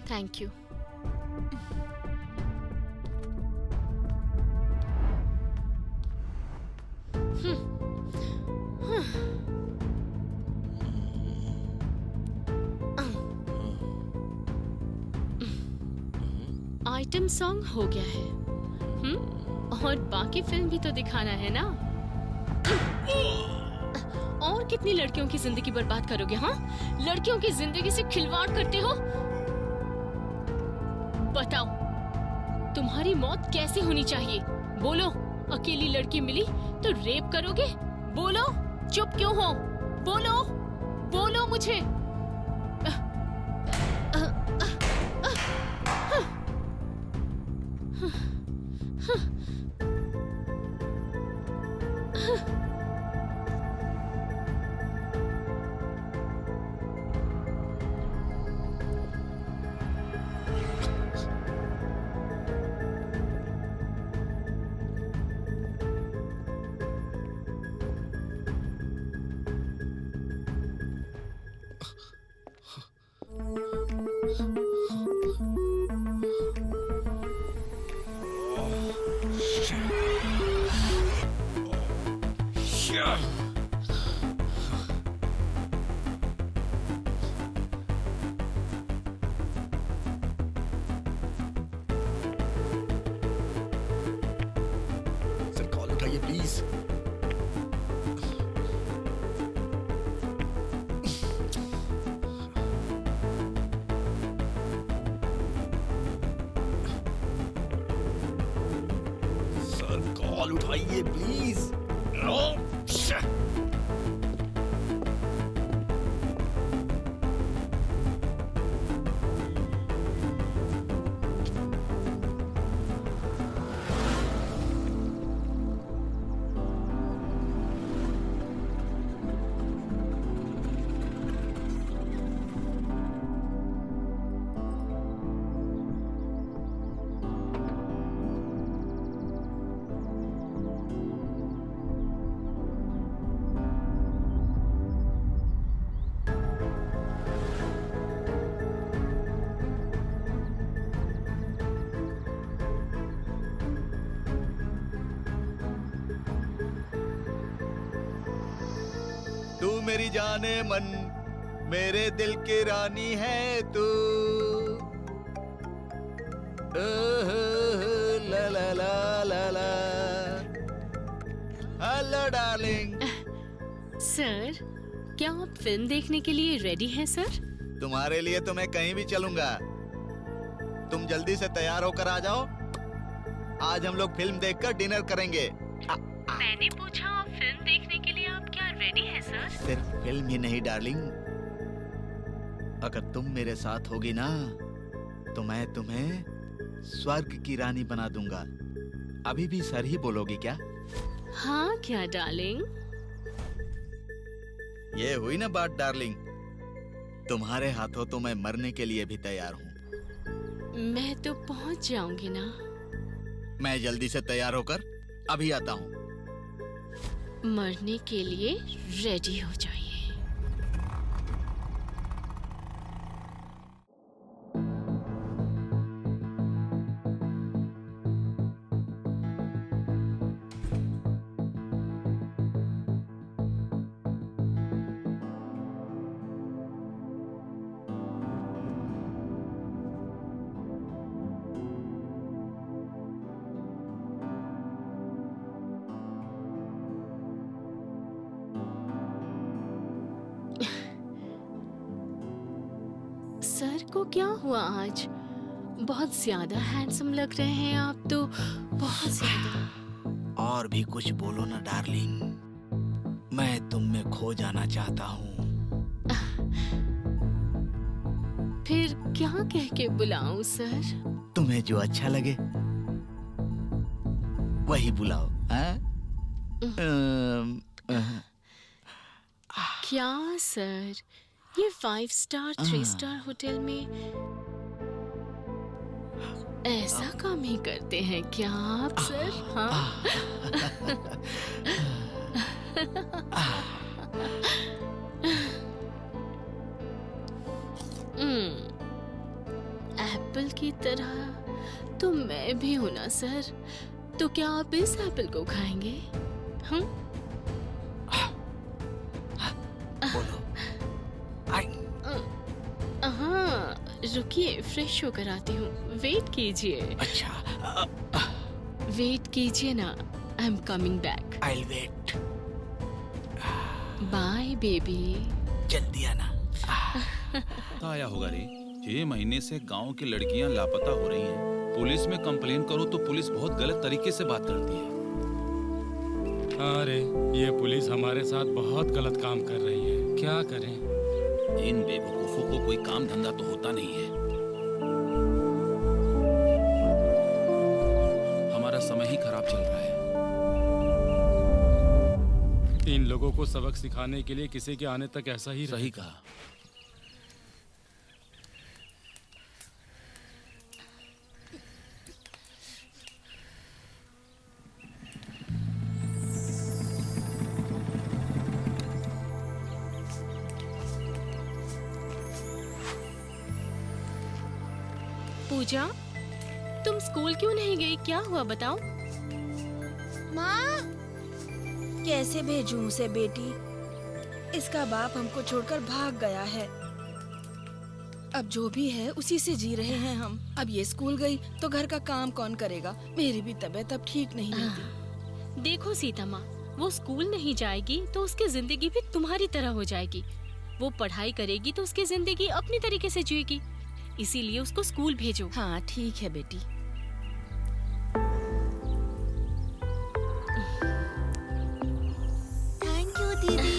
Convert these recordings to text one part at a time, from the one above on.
Thank you. Item song हो गया है। और बाकी फिल्म भी तो दिखाना है ना। और कितनी लड़कियों की जिंदगी बर्बाद करोगे? हाँ, लड़कियों की जिंदगी से खिलवाड़ करते हो। बताओ, तुम्हारी मौत कैसी होनी चाहिए? बोलो। अकेली लड़की मिली तो रेप करोगे? बोलो। चुप क्यों हो? बोलो, बोलो मुझे। सर कॉल उठाइए प्लीज। सर कॉल उठाइए प्लीज। तू मेरी जाने मन, मेरे दिल की रानी है तू। ला ला ला ला ला। Hello darling. सर, क्या आप फिल्म देखने के लिए रेडी हैं सर? तुम्हारे लिए तो मैं कहीं भी चलूंगा। तुम जल्दी से तैयार होकर आ जाओ। आज हम लोग फिल्म देखकर डिनर करेंगे। मैंने पूछा, फिल्म देखने के लिए आप क्या रेडी हैं सर? सिर्फ फिल्म ही नहीं डार्लिंग, अगर तुम मेरे साथ होगी ना तो मैं तुम्हें स्वर्ग की रानी बना दूंगा। अभी भी सर ही बोलोगी क्या? हाँ क्या डार्लिंग? ये हुई ना बात डार्लिंग। तुम्हारे हाथों तो मैं मरने के लिए भी तैयार हूँ। मैं तो पहुंच जाऊंगी ना। मैं जल्दी से तैयार होकर अभी आता हूँ। मरने के लिए रेडी हो जाइए। सर को क्या हुआ आज? बहुत ज्यादा हैंडसम लग रहे हैं आप तो, बहुत ज्यादा। और भी कुछ बोलो ना डार्लिंग, मैं तुम में खो जाना चाहता हूँ। फिर क्या कह के बुलाऊं सर? तुम्हें जो अच्छा लगे वही बुलाओ। हाँ? क्या सर, ये 5 स्टार 3 स्टार होटल में ऐसा काम ही करते हैं क्या आप सर? हाँ? एप्पल की तरह तो मैं भी हूं ना सर, तो क्या आप इस एप्पल को खाएंगे? बोलो। हाँ, रुकिए, फ्रेश होकर आती हूँ, वेट कीजिए। अच्छा, वेट कीजिए ना, I am coming back. I'll wait। Bye baby. जल्दी आना। आया होगा रे, 6 महीने से गांव की लड़कियां लापता हो रही हैं। पुलिस में कंप्लेन करो तो पुलिस बहुत गलत तरीके से बात करती है। अरे ये पुलिस हमारे साथ बहुत गलत काम कर रही है, क्या करें? इन बेवकूफों को कोई काम धंधा तो होता नहीं है। हमारा समय ही खराब चल रहा है। इन लोगों को सबक सिखाने के लिए किसी के आने तक ऐसा ही सही कहा। पूजा, तुम स्कूल क्यों नहीं गई? क्या हुआ बताओ? माँ, कैसे भेजूं उसे बेटी? इसका बाप हमको छोड़कर भाग गया है। अब जो भी है उसी से जी रहे हैं हम। अब ये स्कूल गई तो घर का काम कौन करेगा? मेरी भी तबीयत अब ठीक नहीं है। देखो सीता माँ, वो स्कूल नहीं जाएगी तो उसकी जिंदगी भी तुम्हारी तरह हो जाएगी। वो पढ़ाई करेगी तो उसकी जिंदगी अपनी तरीके से जिएगी, इसीलिए उसको स्कूल भेजो। हाँ ठीक है बेटी। थैंक यू दीदी।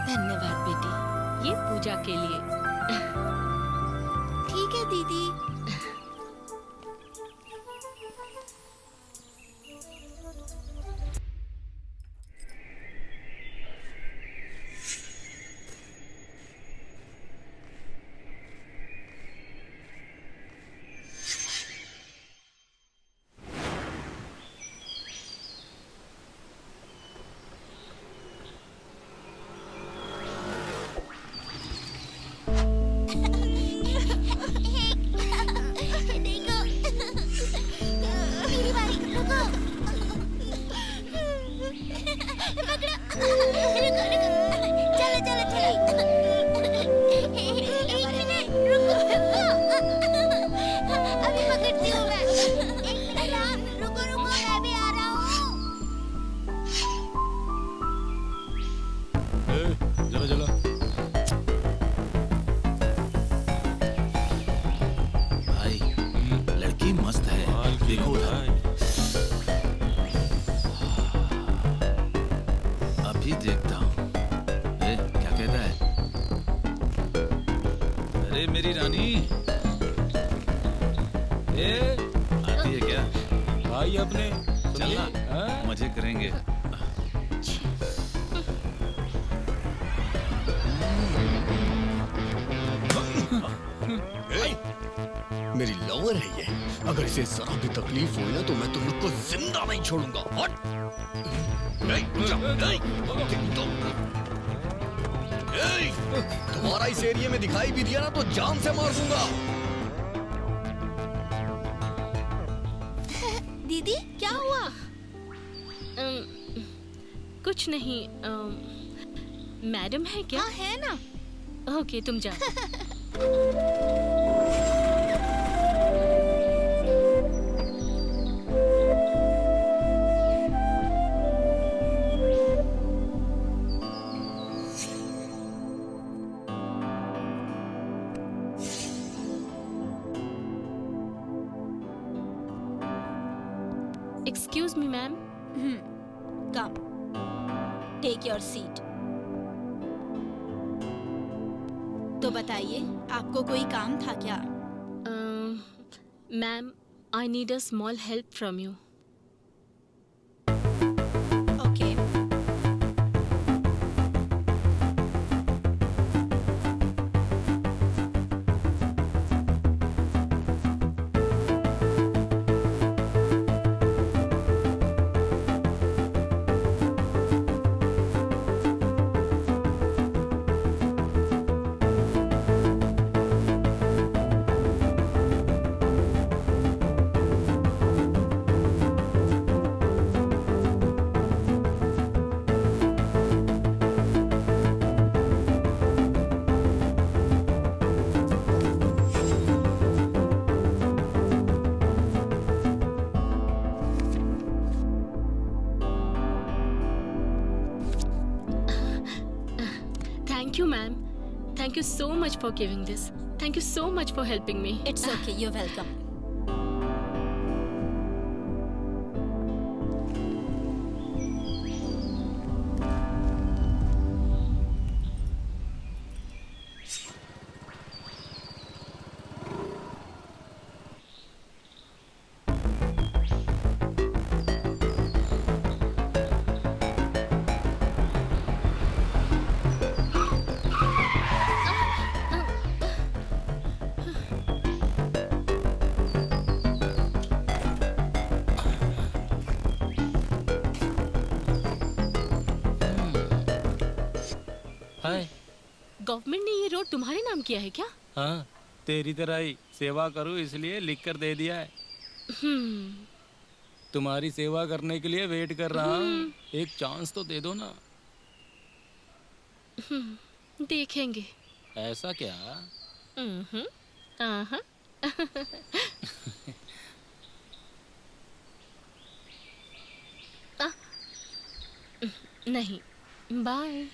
धन्यवाद बेटी। ये पूजा के लिए। ठीक है दीदी। मेरी रानी, आती है क्या? भाई अपने चलना, मजे करेंगे। मेरी लवर है ये, अगर इसे जरा भी तकलीफ हुई ना तो मैं तुम लोग को जिंदा नहीं छोड़ूंगा। तुम्हारा इस एरिया में दिखाई भी दिया ना तो जान से मार दूंगा। दीदी क्या हुआ? कुछ नहीं, मैडम है क्या? हाँ है ना। ओके, तुम जाओ। Excuse me ma'am. Come, take your seat. तो बताइए, आपको कोई काम था क्या? Ma'am, I need a small help from you. Okay. Thank you, ma'am. Thank you so much for giving this. Thank you so much for helping me. It's okay, you're welcome. Hi. Government ने ये road तुम्हारे नाम किया है क्या? हाँ, तेरी तरह ही सेवा करूँ इसलिए लिख कर दे दिया है। तुम्हारी सेवा करने के लिए वेट कर रहा हूँ। एक चांस तो दे दो ना। देखेंगे। ऐसा क्या? आहा। नहीं, बाय।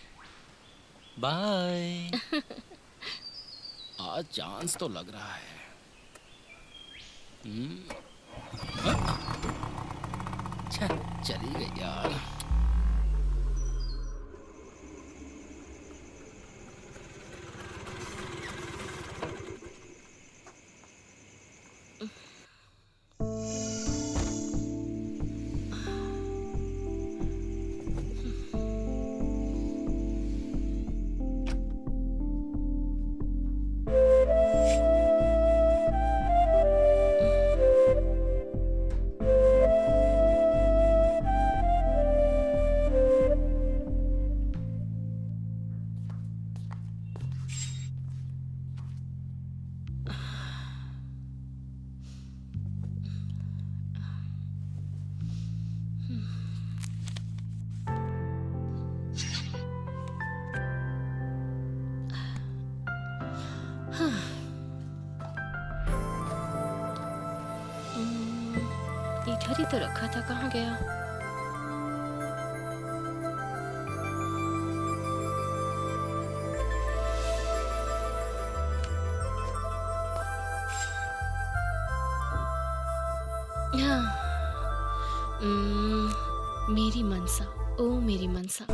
बाय। आज चांस तो लग रहा है। चली गई यार। इधर ही तो रखा था, कहाँ गया? हाँ। मेरी मनसा, ओ मेरी मनसा।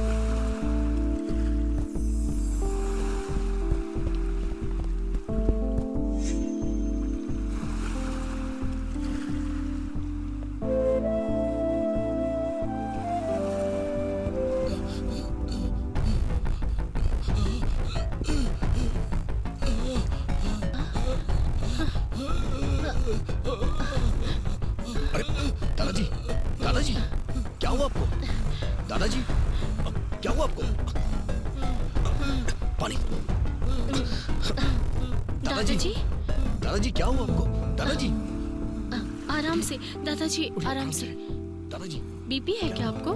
अरे दादाजी, दादाजी, क्या हुआ आपको? दादाजी, क्या हुआ आपको? पानी। दादाजी, दादाजी क्या हुआ आपको? दादाजी, आराम से दादाजी, आराम से। दादाजी, बीपी है क्या आपको?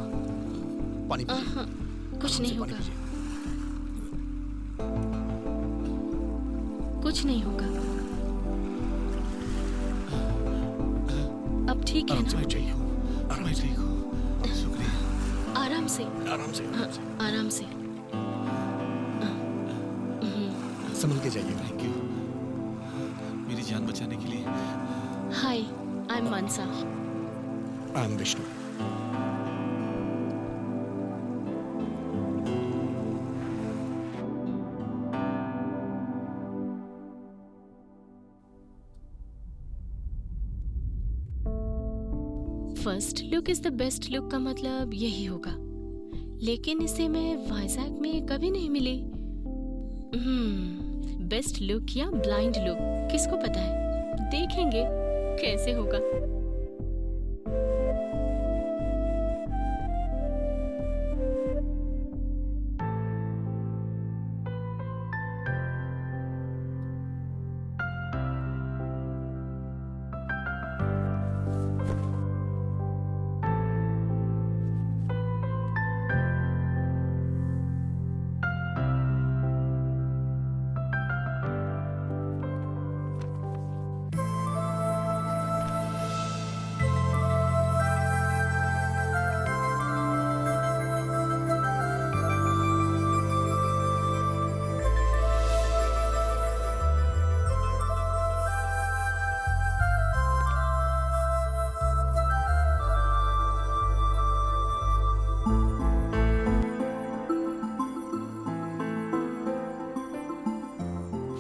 पानी पीजिए। कुछ नहीं पानी होगा। पीजिए। कुछ नहीं होगा। अब ठीक है आराम से ना? मैं चाहिए हूँ, आराम से। ठीक हो? शुक्रिया। आराम से। आराम से, हाँ, आराम से। संभल के जाइए। थैंक यू मेरी जान बचाने के लिए। Hi, I am Mansa. I am Vishnu. First look is the best look का मतलब यही होगा, लेकिन इसे मैं वाइजैक में कभी नहीं मिली। बेस्ट लुक या ब्लाइंड लुक किसको पता है, देखेंगे कैसे होगा।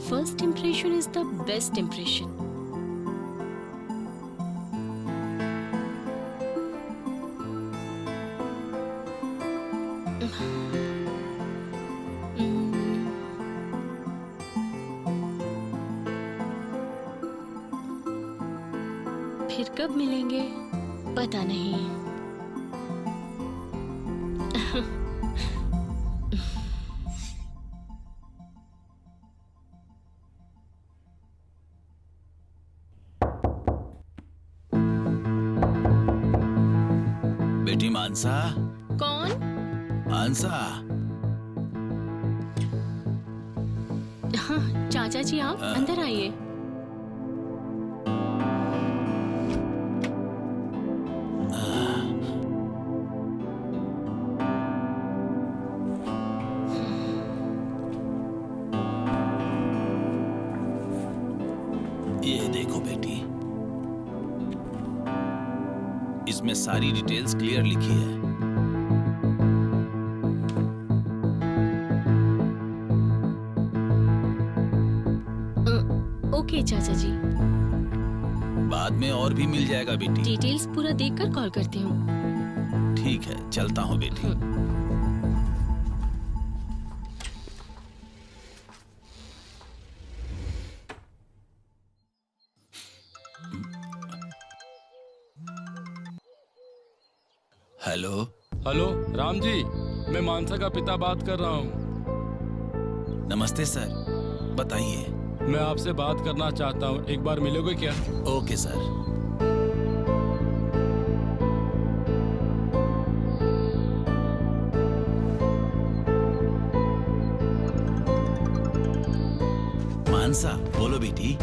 First impression is the best impression. फिर कब मिलेंगे पता नहीं। बेटी मानसा। कौन? मानसा। हाँ चाचा जी, आप अंदर आइए। ये देखो बेटी, इसमें सारी डिटेल्स क्लियर लिखी है। ओके चाचा जी, बाद में और भी मिल जाएगा बेटी। डिटेल्स पूरा देखकर कॉल करती हूँ। ठीक है, चलता हूँ बेटी। हेलो। हेलो राम जी, मैं मानसा का पिता बात कर रहा हूँ। नमस्ते सर, बताइए। मैं आपसे बात करना चाहता हूँ, एक बार मिलोगे क्या? Okay sir. मानसा, बोलो बेटी।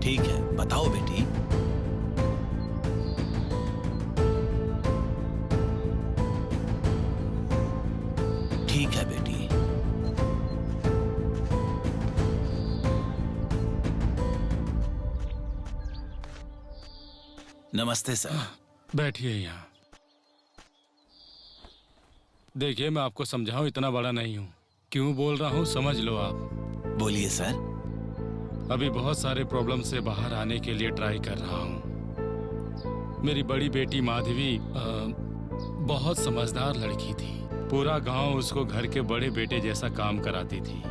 ठीक है, बताओ बेटी। ठीक है बेटी। नमस्ते सर। बैठिए यहाँ। देखिए, मैं आपको समझाऊं, इतना बड़ा नहीं हूँ। क्यों बोल रहा हूँ समझ लो आप। बोलिए सर। अभी बहुत सारे प्रॉब्लम से बाहर आने के लिए ट्राई कर रहा हूँ। मेरी बड़ी बेटी माधवी बहुत समझदार लड़की थी। पूरा गांव उसको घर के बड़े बेटे जैसा काम कराती थी।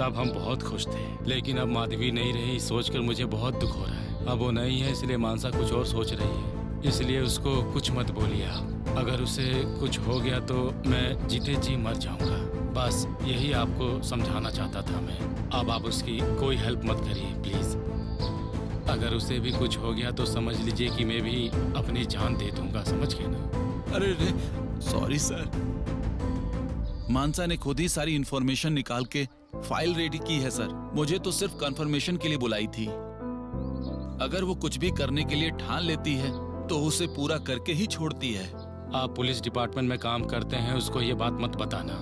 तब हम बहुत खुश थे, लेकिन अब माधवी नहीं रही, सोचकर मुझे बहुत दुख हो रहा है। अब वो नहीं है, इसलिए मानसा कुछ और सोच रही है। इसलिए उसको कुछ मत बोलिए आप। अगर उसे कुछ हो गया तो मैं जीते जी मर जाऊंगा। बस यही आपको समझाना चाहता था मैं। अब आप उसकी कोई हेल्प मत करिए प्लीज। अगर उसे भी कुछ हो गया तो समझ लीजिए कि मैं भी अपनी जान दे दूंगा, समझ गए ना? अरे रे, सॉरी सर। मानसा ने खुद ही सारी इंफॉर्मेशन निकाल के फाइल रेडी की है सर। मुझे तो सिर्फ कंफर्मेशन के लिए बुलाई थी। अगर वो कुछ भी करने के लिए ठान लेती है तो उसे पूरा करके ही छोड़ती है। आप पुलिस डिपार्टमेंट में काम करते हैं, उसको ये बात मत बताना।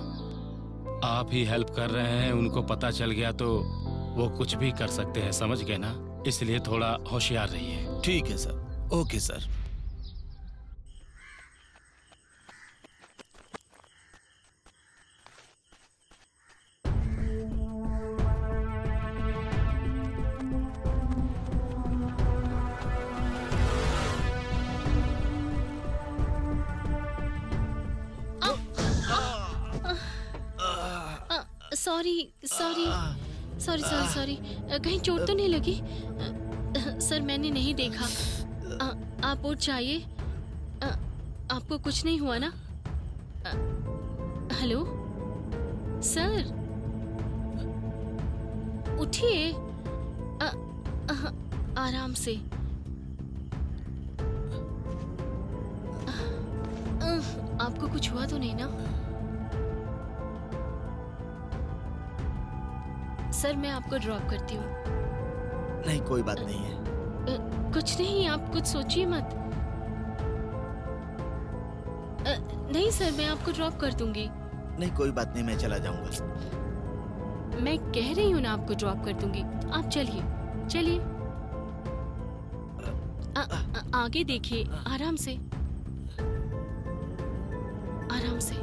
आप ही हेल्प कर रहे हैं, उनको पता चल गया तो वो कुछ भी कर सकते हैं, समझ गए ना? इसलिए थोड़ा होशियार रहिए। ठीक है सर। Okay sir. सॉरी कहीं चोट तो नहीं लगी? सर मैंने नहीं देखा। आप उठ जाइए। आपको कुछ नहीं हुआ ना? हेलो सर, उठिए। आराम से। आपको कुछ हुआ तो नहीं ना? सर मैं आपको ड्रॉप करती हूँ। नहीं, कोई बात नहीं है। कुछ नहीं, आप कुछ सोचिए मत। नहीं सर, मैं आपको ड्रॉप कर दूंगी। नहीं, कोई बात नहीं, मैं चला जाऊंगा। मैं कह रही हूँ ना, आपको ड्रॉप कर दूंगी। आप चलिए चलिए। आगे देखिए, आराम से आराम से।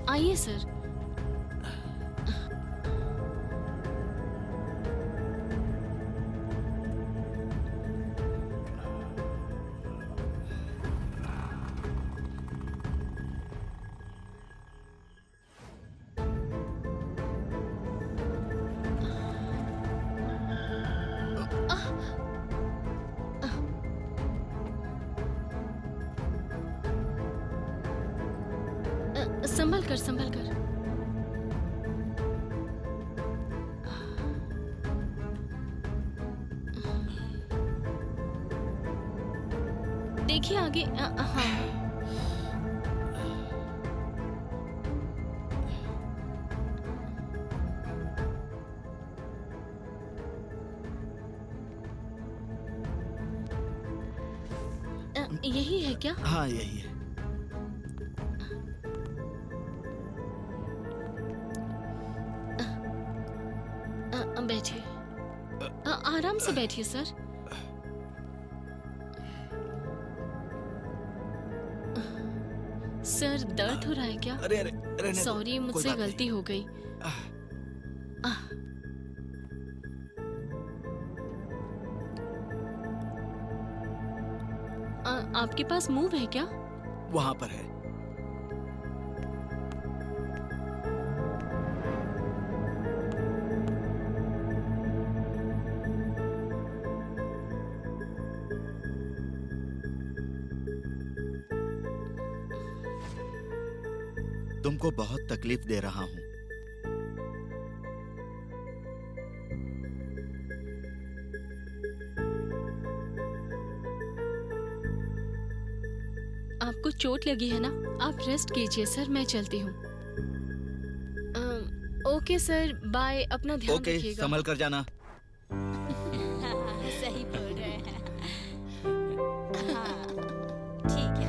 आइए सर। संभल कर संभल कर। देखिए आगे। हाँ यही है क्या? हाँ यही है। बैठिए। आराम से बैठिए सर। सर दर्द हो रहा है क्या? अरे अरे अरे सॉरी, मुझसे गलती हो गई। आपके पास मूव है क्या? वहाँ पर है। तुमको बहुत तकलीफ दे रहा हूँ। आपको चोट लगी है ना? आप रेस्ट कीजिए सर, मैं चलती हूँ। Okay sir, bye. अपना ध्यान ओके, रखिएगा। संभल कर जाना। सही बोल रहे हैं। हाँ, ठीक है।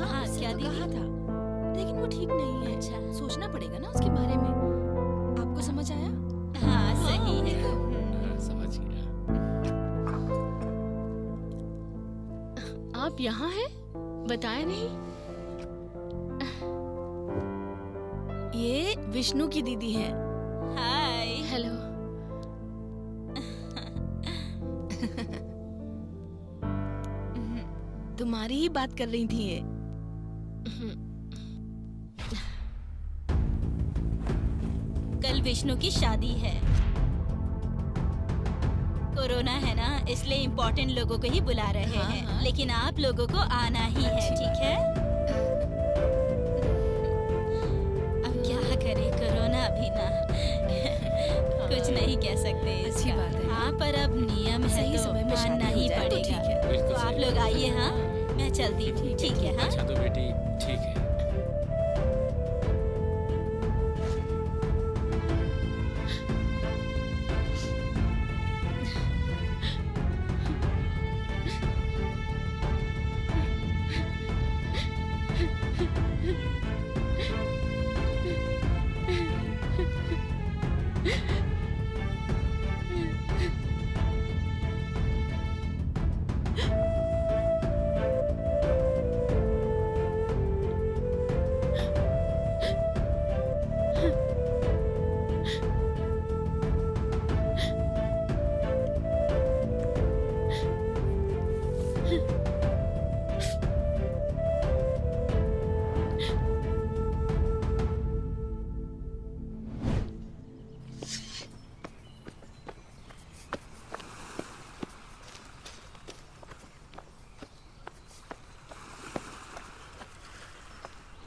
हाँ, क्या तो दीदी? कहा था, लेकिन वो ठीक नहीं है। अच्छा। सोचना पड़ेगा ना उसके बारे में। आपको समझ आया? हाँ, सही है। समझ गया। आप यहाँ हैं? बताया नहीं। ये विष्णु की दीदी है। हाय। हेलो। तुम्हारी ही बात कर रही थी ये। कल विष्णु की शादी है। कोरोना है ना, इसलिए इम्पोर्टेंट लोगों को ही बुला रहे हाँ, हैं। हाँ। लेकिन आप लोगों को आना ही है, ठीक है? अब क्या करें, कोरोना भी ना कुछ नहीं कह सकते इसका। अच्छी बात है। हाँ, पर अब नियम है सही तो समय में मानना शादी हो ही जाए तो पड़ेगा। ठीक है। बिल्कुल तो आप सही। लोग आइए। हाँ, मैं चलती हूँ, ठीक है? हाँ, अच्छा तो बेटी ठीक है।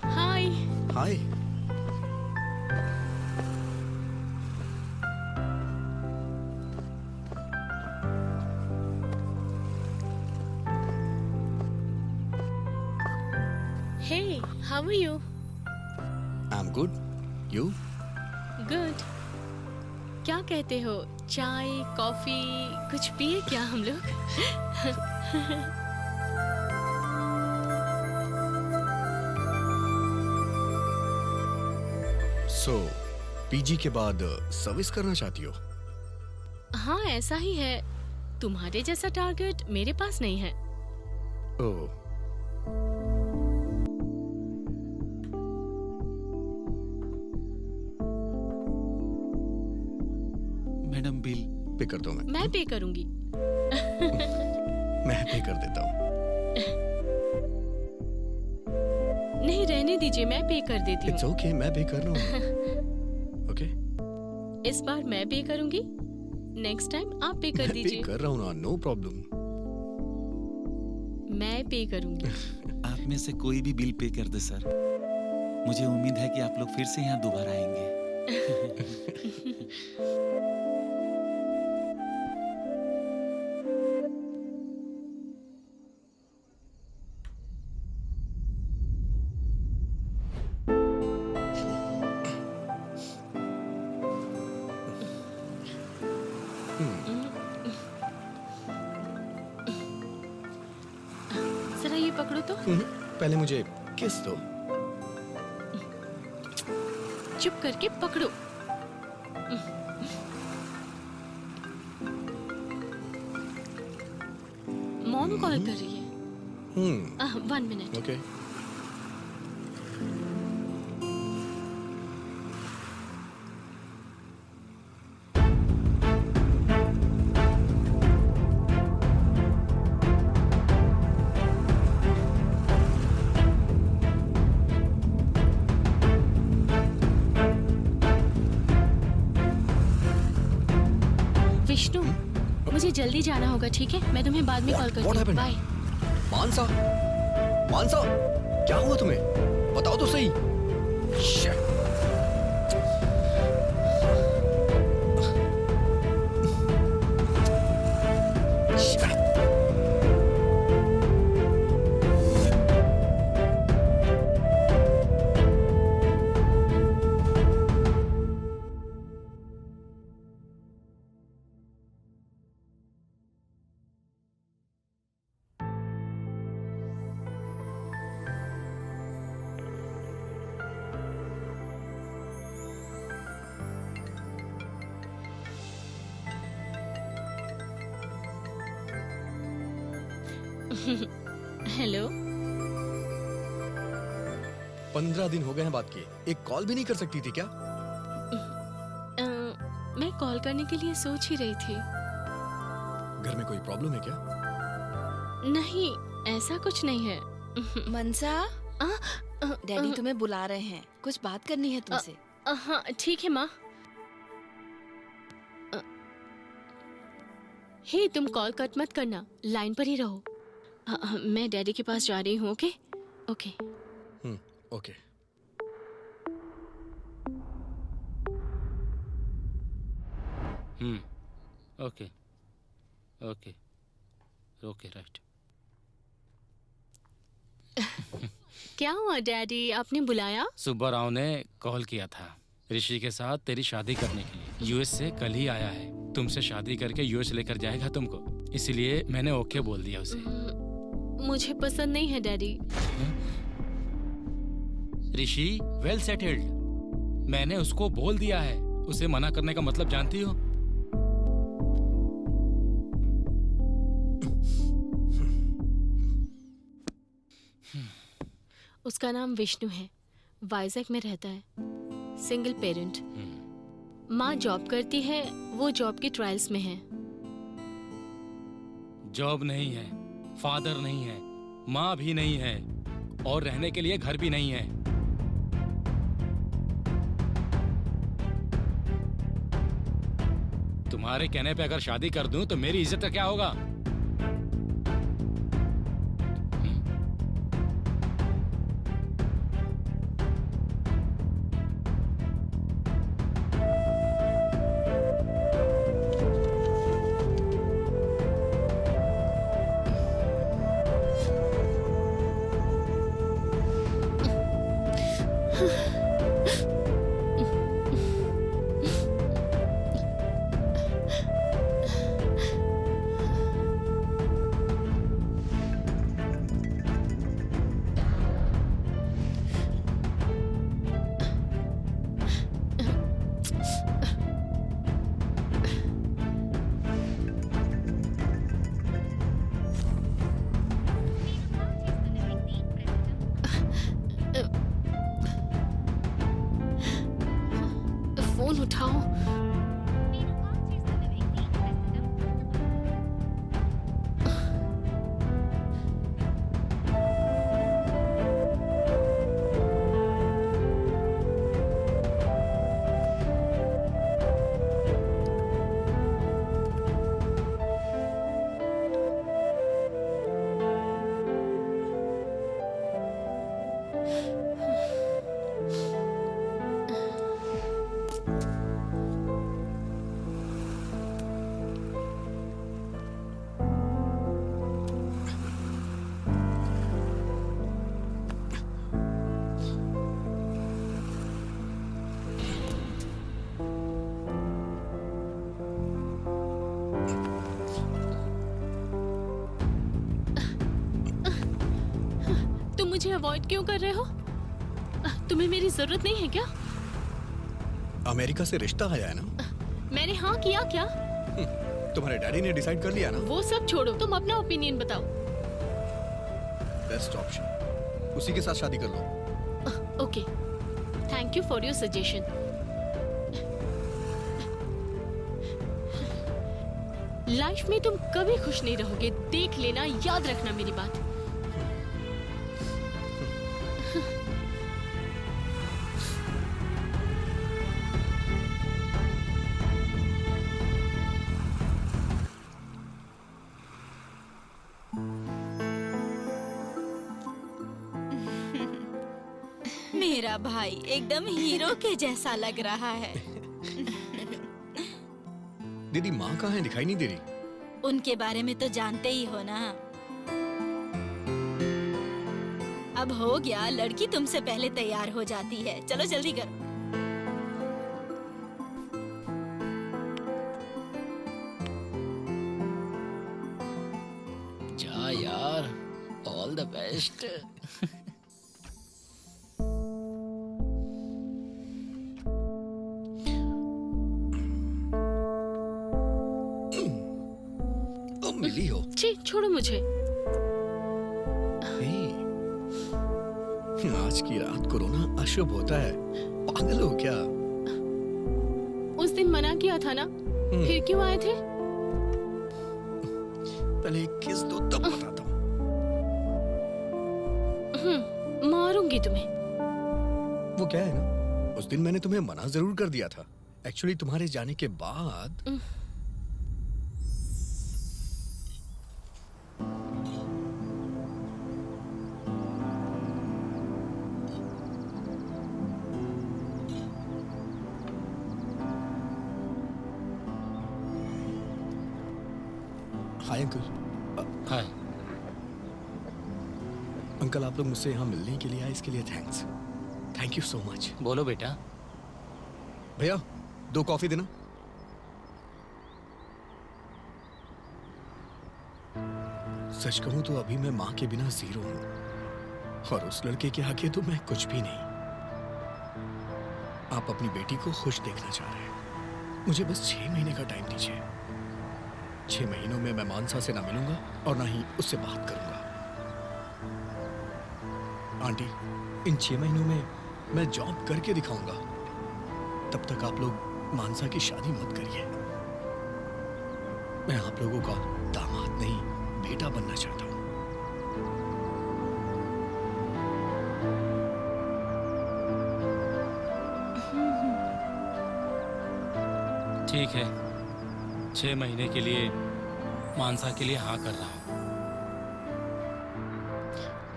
Hi. Hi. Hey, how are you? I am good. You? Good. क्या कहते हो, चाय कॉफी कुछ पिए क्या हम लोग? सो पीजी के बाद सर्विस करना चाहती हो? हाँ ऐसा ही है। तुम्हारे जैसा टारगेट मेरे पास नहीं है। ओह, मैडम बिल। पे कर दो। मैं पे करूंगी। मैं पे कर देता हूँ। नहीं रहने दीजिए, मैं पे कर देती इट्स हूँ। ओके, मैं पे कर रहा हूँ। ओके, इस बार मैं पे करूंगी, नेक्स्ट टाइम आप पे कर मैं पे दीजिए। कर रहा हूँ ना, नो प्रॉब्लम। मैं पे करूंगी। आप में से कोई भी बिल पे कर दे सर। मुझे उम्मीद है कि आप लोग फिर से यहाँ दोबारा आएंगे। जरा ये पकड़ो तो। पहले मुझे किस दो। चुप करके पकड़ो। मॉम कॉल कर रही है। 1 मिनट। ओके। विष्णु, मुझे जल्दी जाना होगा, ठीक है? मैं तुम्हें बाद में कॉल करती What हूँ। happened? बाय। मानसा, मानसा, क्या हुआ तुम्हें? बताओ तो सही। Shit. Shit. हेलो। 15 दिन हो गए हैं बात किए, एक कॉल भी नहीं कर सकती थी क्या? मैं कॉल करने के लिए सोच ही रही थी। घर में कोई प्रॉब्लम है क्या? नहीं, ऐसा कुछ नहीं है। मनसा, डैडी अ, तुम्हें बुला रहे हैं, कुछ बात करनी है तुमसे। हाँ ठीक है माँ। हे, तुम कॉल कट मत करना, लाइन पर ही रहो। मैं डैडी के पास जा रही हूँ। Okay okay. Okay. Okay okay okay right. क्या हुआ डैडी, आपने बुलाया? सुब्बा राव ने कॉल किया था ऋषि के साथ तेरी शादी करने के लिए। यूएस से कल ही आया है, तुमसे शादी करके यूएस लेकर जाएगा तुमको, इसलिए मैंने ओके बोल दिया उसे। मुझे पसंद नहीं है डैडी। ऋषि वेल सेटल्ड, मैंने उसको बोल दिया है। उसे मना करने का मतलब जानती हो? उसका नाम विष्णु है, वाइजैक में रहता है, सिंगल पेरेंट। माँ जॉब करती है, वो जॉब के ट्रायल्स में है। जॉब नहीं है, फादर नहीं है, माँ भी नहीं है, और रहने के लिए घर भी नहीं है। तुम्हारे कहने पे अगर शादी कर दूं तो मेरी इज्जत का क्या होगा? फोन उठाओ। मुझे अवॉइड क्यों कर रहे हो? तुम्हें मेरी जरूरत नहीं है क्या? अमेरिका से रिश्ता आया है ना? मैंने हाँ किया क्या? तुम्हारे डैडी ने डिसाइड कर लिया ना? वो सब छोड़ो, तुम अपना ओपिनियन बताओ। बेस्ट ऑप्शन, उसी के साथ शादी कर लो। Okay, thank you for your suggestion. Life में तुम कभी खुश नहीं रहोगे, देख लेना, याद रखना मेरी बात। मेरा भाई एकदम हीरो के जैसा लग रहा है। दीदी माँ कहाँ है, दिखाई नहीं दे रही। उनके बारे में तो जानते ही हो ना। अब हो गया, लड़की तुमसे पहले तैयार हो जाती है। चलो जल्दी करो। जा यार, ऑल द बेस्ट। मिली हो? छी, छोड़ो मुझे। आज की रात को रोना अशुभ होता है, पागल हो क्या? उस दिन मना किया था ना, फिर क्यों आए थे? पहले किस दो तब बताता हूँ। मारूंगी तुम्हें। वो क्या है ना, उस दिन मैंने तुम्हें मना जरूर कर दिया था। एक्चुअली तुम्हारे जाने के बाद हाय अंकल। हाय। अंकल, आप लोग मुझसे यहाँ मिलने के लिए आए, इसके लिए thanks. Thank you so much. बोलो बेटा। भैया 2 कॉफी देना। सच कहूं तो अभी मैं माँ के बिना जीरो हूं, और उस लड़के के आगे तो मैं कुछ भी नहीं। आप अपनी बेटी को खुश देखना चाह रहे हैं, मुझे बस 6 महीने का टाइम दीजिए। 6 महीनों में मैं मानसा से ना मिलूंगा और ना ही उससे बात करूंगा। आंटी, इन 6 महीनों में मैं जॉब करके दिखाऊंगा। तब तक आप लोग मानसा की शादी मत करिए। मैं आप लोगों का दामाद नहीं, बेटा बनना चाहता हूं। ठीक है, 6 महीने के लिए मानसा के लिए हाँ कर रहा हूँ।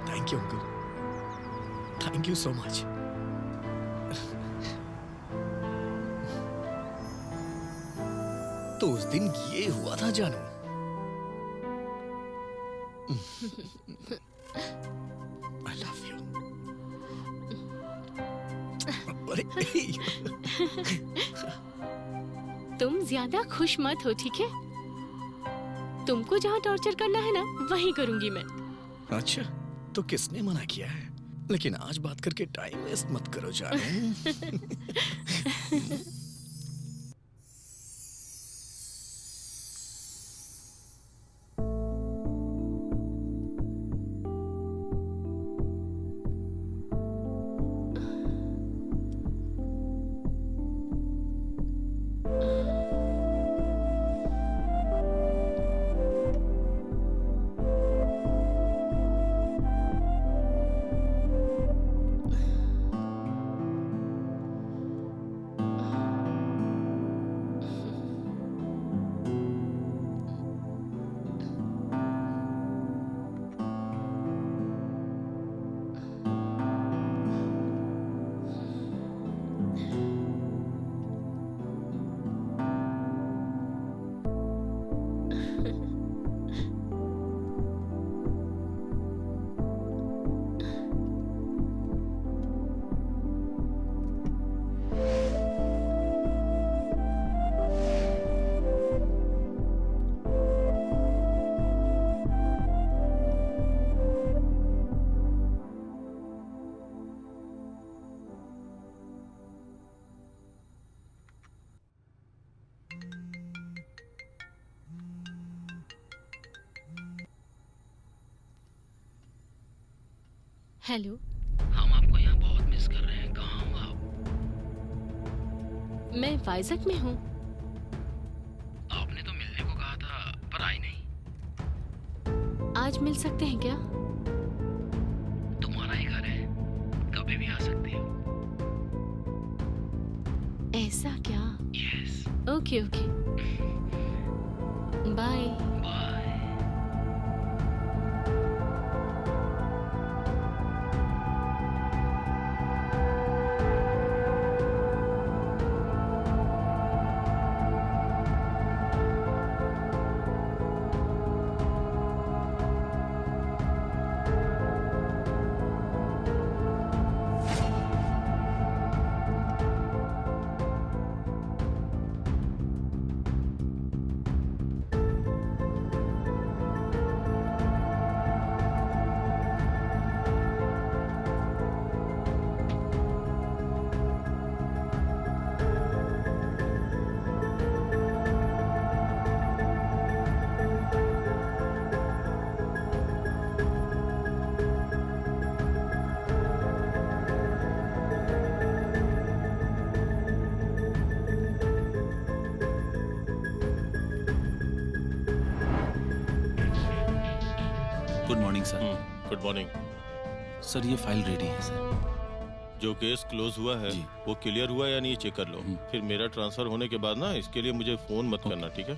Thank you uncle, thank you so much. तो उस दिन ये हुआ था जानू। I love you. अरे तुम ज्यादा खुश मत हो, ठीक है? तुमको जहाँ टॉर्चर करना है ना, वहीं करूंगी मैं। अच्छा, तो किसने मना किया है? लेकिन आज बात करके टाइम वेस्ट मत करो जानू। हेलो, हम आपको यहाँ बहुत मिस कर रहे हैं। कहाँ हो आप? मैं वाइजक में हूँ। आपने तो मिलने को कहा था, पर आई नहीं। आज मिल सकते हैं क्या? तुम्हारा ही घर है, कभी भी आ सकते हो। ऐसा क्या? Yes. Okay okay, bye. Bye. Good morning sir. Good morning. Sir ये फाइल रेडी है सर। जो केस क्लोज हुआ है जी। वो क्लियर हुआ या नहीं, चेक कर लो। फिर मेरा ट्रांसफर होने के बाद ना इसके लिए मुझे फोन मत करना, ठीक है?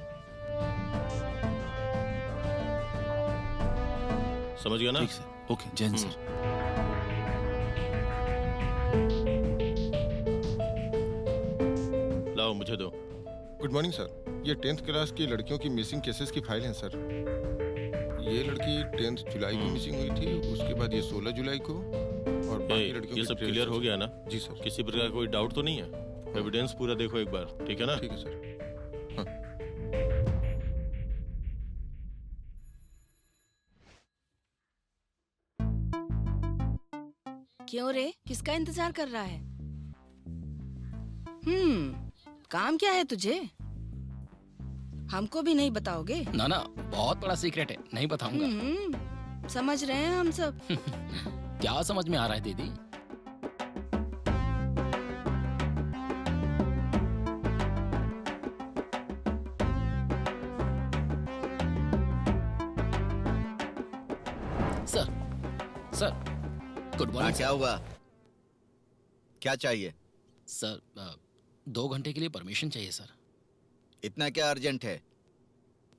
समझ गया ना? ठीक सर। Okay, Jain sir. लाओ मुझे दो। गुड मॉर्निंग सर, ये 10th क्लास की लड़कियों की मिसिंग केसेस की फाइल है सर। ये लड़की 10 जुलाई को मिसिंग हुई थी, उसके बाद ये 16 जुलाई को, और बाकी लड़कियों ये की सब trace- क्लियर हो गया ना? जी सर। किसी प्रकार का कोई डाउट तो नहीं है? एविडेंस पूरा देखो एक बार, ठीक है ना? ठीक है सर। क्यों रे, किसका इंतजार कर रहा है? काम क्या है तुझे? हमको भी नहीं बताओगे? ना ना, बहुत बड़ा सीक्रेट है, नहीं बताऊंगा। समझ रहे हैं हम सब। क्या समझ में आ रहा है दीदी? सर, सर, गुड हाँ, मॉर्निंग। क्या हुआ? क्या चाहिए? सर, 2 घंटे के लिए परमिशन चाहिए सर। इतना क्या अर्जेंट है?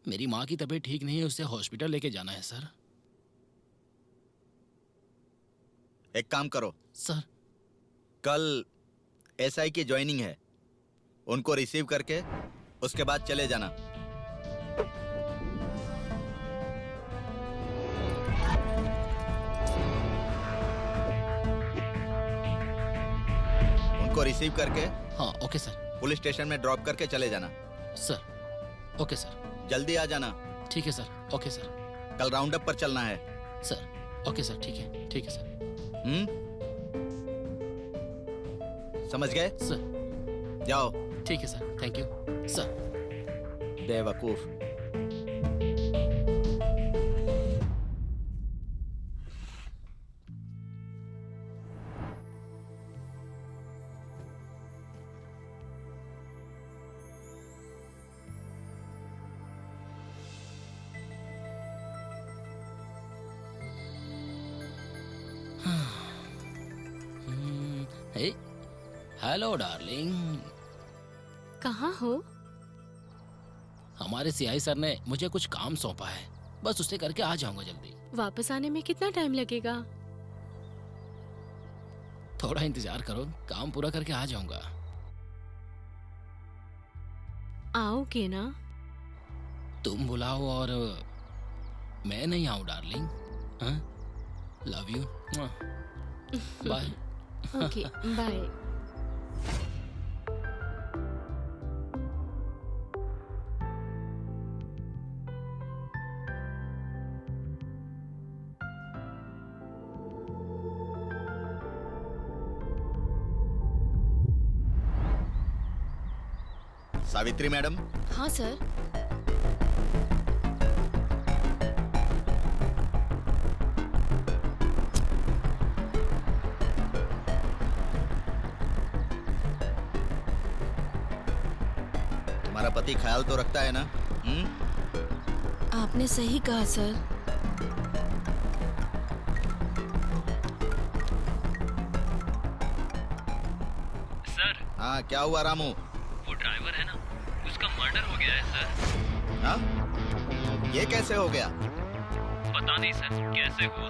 मेरी माँ की तबीयत ठीक नहीं है, उसे हॉस्पिटल लेके जाना है सर। एक काम करो सर, कल एसआई की ज्वाइनिंग है, उनको रिसीव करके उसके बाद चले जाना। उनको रिसीव करके हाँ ओके सर। पुलिस स्टेशन में ड्रॉप करके चले जाना। Sir, okay sir. जल्दी आ जाना। ठीक है सर, ओके सर। कल राउंड अप पर चलना है। सर, ओके सर, ठीक है सर। समझ गए? सर, जाओ। ठीक है सर, थैंक यू सर। बेवकूफ। हे, हेलो डार्लिंग। कहाँ हो? हमारे सीआई सर ने मुझे कुछ काम सौंपा है, बस उसे करके आ जाऊंगा जल्दी। वापस आने में कितना टाइम लगेगा? थोड़ा इंतजार करो, काम पूरा करके आ जाऊंगा। आओगे ना? तुम बुलाओ और मैं नहीं आऊं डार्लिंग। हाँ? Love you. Bye. Okay, bye. Savitri madam, हाँ सर। तुम्हारा पति ख्याल तो रखता है ना? आपने सही कहा सर। सर, हाँ, क्या हुआ रामू? वो ड्राइवर है ना, उसका मर्डर हो गया है सर। हाँ? ये कैसे हो गया? पता नहीं सर, कैसे हुआ।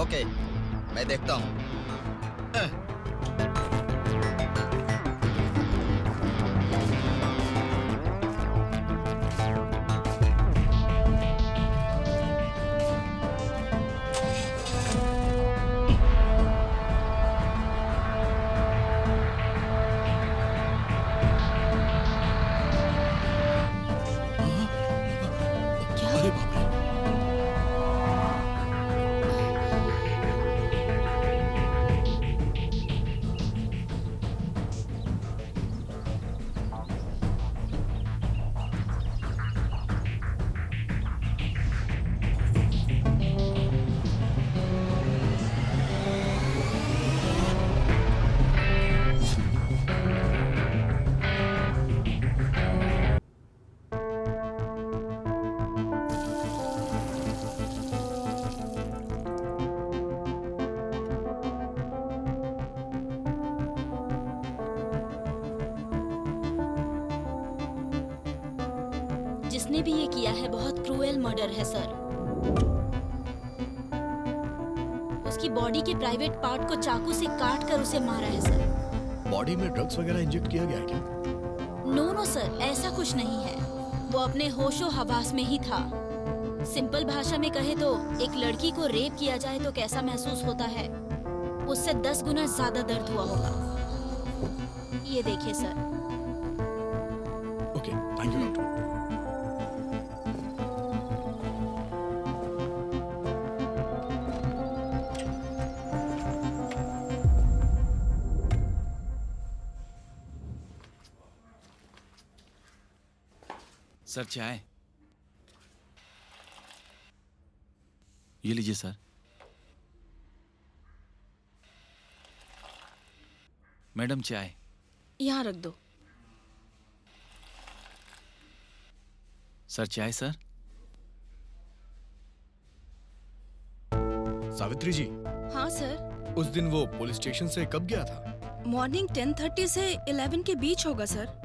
ओके, मैं देखता हूँ। अरे बाप रे। जिसने भी ये किया है बहुत क्रूएल मर्डर है सर। उसकी बॉडी के प्राइवेट पार्ट को चाकू से काट कर उसे मारा है सर। बॉडी में ड्रग्स वगैरह इंजेक्ट किया गया है क्या? नो सर, ऐसा कुछ नहीं है। वो अपने होशो हवास में ही था। सिंपल भाषा में कहे तो एक लड़की को रेप किया जाए तो कैसा महसूस होता है, उससे 10 गुना ज्यादा दर्द हुआ होगा। ये देखिए sir. Okay, thank you doctor. Sir चाय। ये लीजिए सर। मैडम चाय। यहाँ रख दो। सर चाय सर। सावित्री जी, हाँ सर। उस दिन वो पुलिस स्टेशन से कब गया था? मॉर्निंग 10:30 से 11 के बीच होगा सर।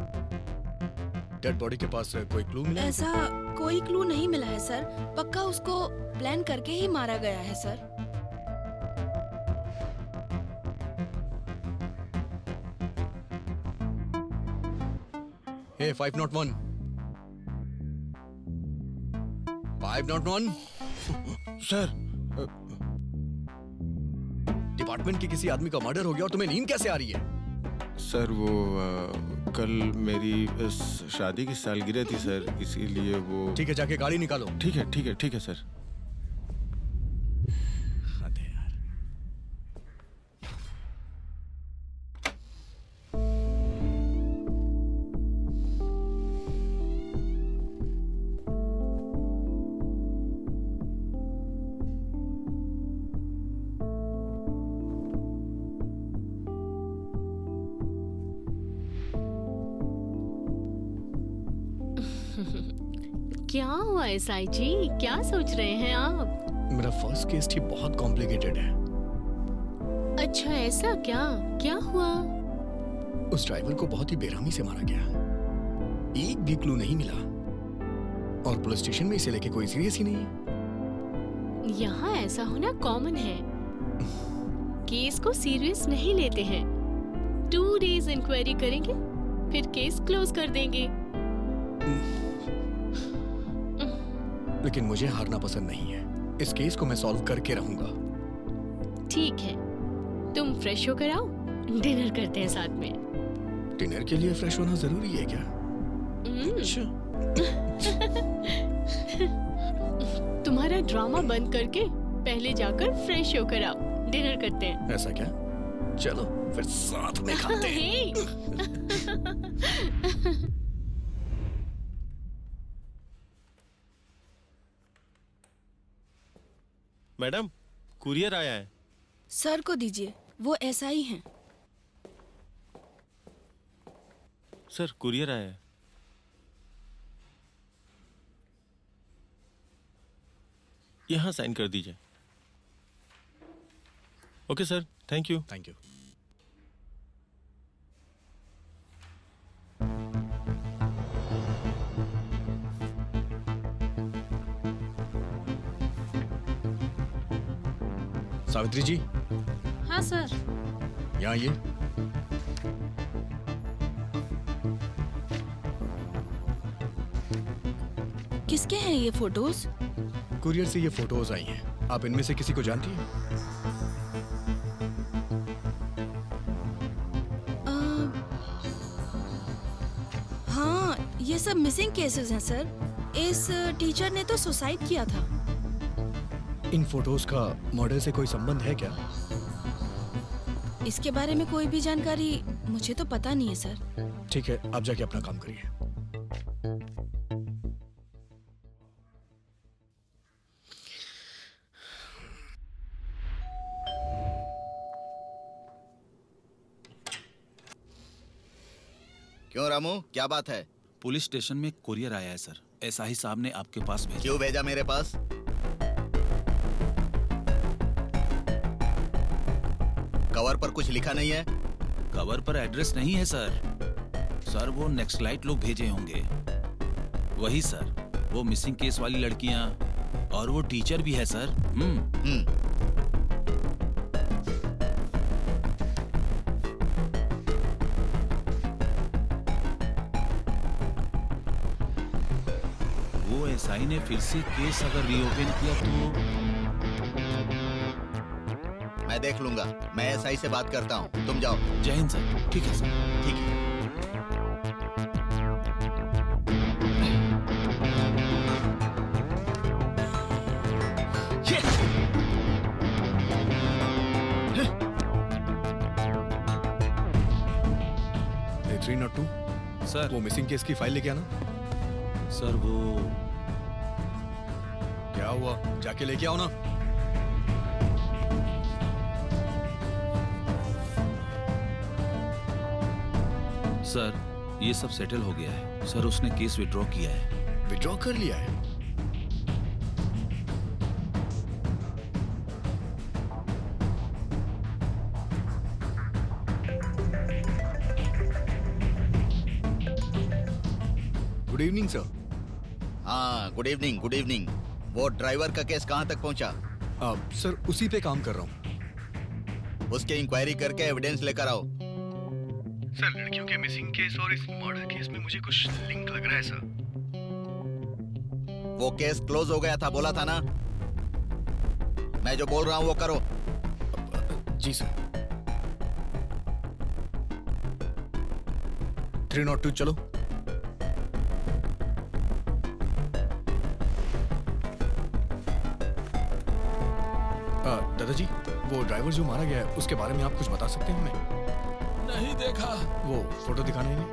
डेड बॉडी के पास कोई क्लू मिला? ऐसा कोई क्लू नहीं मिला है सर। पक्का उसको प्लान करके ही मारा गया है सर। हे 501 501 सर डिपार्टमेंट के किसी आदमी का मर्डर हो गया और तुम्हें नींद कैसे आ रही है? सर वो कल मेरी शादी की सालगिरह थी सर, इसीलिए वो। ठीक है, जाके गाड़ी निकालो। ठीक है ठीक है ठीक है सर। अरे यार। क्या हुआ एसआई जी, क्या सोच रहे हैं आप? मेरा फर्स्ट केस ही बहुत कॉम्प्लिकेटेड है। अच्छा ऐसा क्या? क्या हुआ? उस ड्राइवर को बहुत ही बेरहमी से मारा गया। एक भी क्लू नहीं मिला और पुलिस स्टेशन में इसे लेके कोई सीरियस ही नहीं है। यहाँ ऐसा होना कॉमन है। केस को सीरियस नहीं लेते हैं। 2 डेज इंक्वायरी करेंगे, फिर केस क्लोज कर देंगे। लेकिन मुझे हारना पसंद नहीं है। इस केस को मैं सॉल्व करके रहूंगा। ठीक है, तुम फ्रेश होकर आओ, डिनर करते हैं साथ में। डिनर के लिए फ्रेश होना जरूरी है क्या? तुम्हारा ड्रामा बंद करके पहले जाकर फ्रेश होकर आओ, डिनर करते हैं। ऐसा क्या? चलो फिर साथ में खाते हैं। मैडम, कुरियर आया है। सर को दीजिए, वो एसआई हैं। सर कुरियर आया है। यहाँ साइन कर दीजिए। Okay sir, thank you. Thank you. Savitri ji. हाँ सर। यहाँ ये। किसके हैं ये फोटोज? कुरियर से ये फोटोज आई हैं। आप इनमें से किसी को जानती हैं? हाँ, ये सब मिसिंग केसेस हैं सर। इस टीचर ने तो सुसाइड किया था। इन फोटोज का मर्डर से कोई संबंध है क्या? इसके बारे में कोई भी जानकारी मुझे तो पता नहीं है सर। ठीक है, आप जाके अपना काम करिए। क्यों रामू, क्या बात है? पुलिस स्टेशन में कुरियर आया है सर। एसआई साहब ने आपके पास भेजा। क्यों भेजा मेरे पास? कवर पर कुछ लिखा नहीं है? कवर पर एड्रेस नहीं है सर। सर वो नेक्स्टलाइट लोग भेजे होंगे। वही सर, वो मिसिंग केस वाली लड़कियां और वो टीचर भी है सर। वो एसआई ने फिर से केस अगर रीओपन किया तो मैं देख लूंगा। मैं एसआई से बात करता हूँ, तुम जाओ। जय हिंद सर। ठीक है सर। ठीक है। ए 302 सर वो मिसिंग केस की फाइल लेके आना। सर वो क्या हुआ, जाके लेके आओ ना। सर ये सब सेटल हो गया है सर। उसने केस विड्रॉ किया है। विड्रॉ कर लिया है? Good evening sir. हाँ, गुड इवनिंग, गुड इवनिंग। वो ड्राइवर का केस कहाँ तक पहुँचा? सर उसी पे काम कर रहा हूँ। उसकी इंक्वायरी करके एविडेंस लेकर आओ। सर लड़कियों के मिसिंग केस और इस मर्डर केस में मुझे कुछ लिंक लग रहा है सर। वो केस क्लोज हो गया था, बोला था ना। मैं जो बोल रहा हूँ वो करो। जी सर। 302 चलो। दादाजी वो ड्राइवर जो मारा गया है उसके बारे में आप कुछ बता सकते हैं हमें? नहीं देखा। वो फोटो दिखाने नहीं?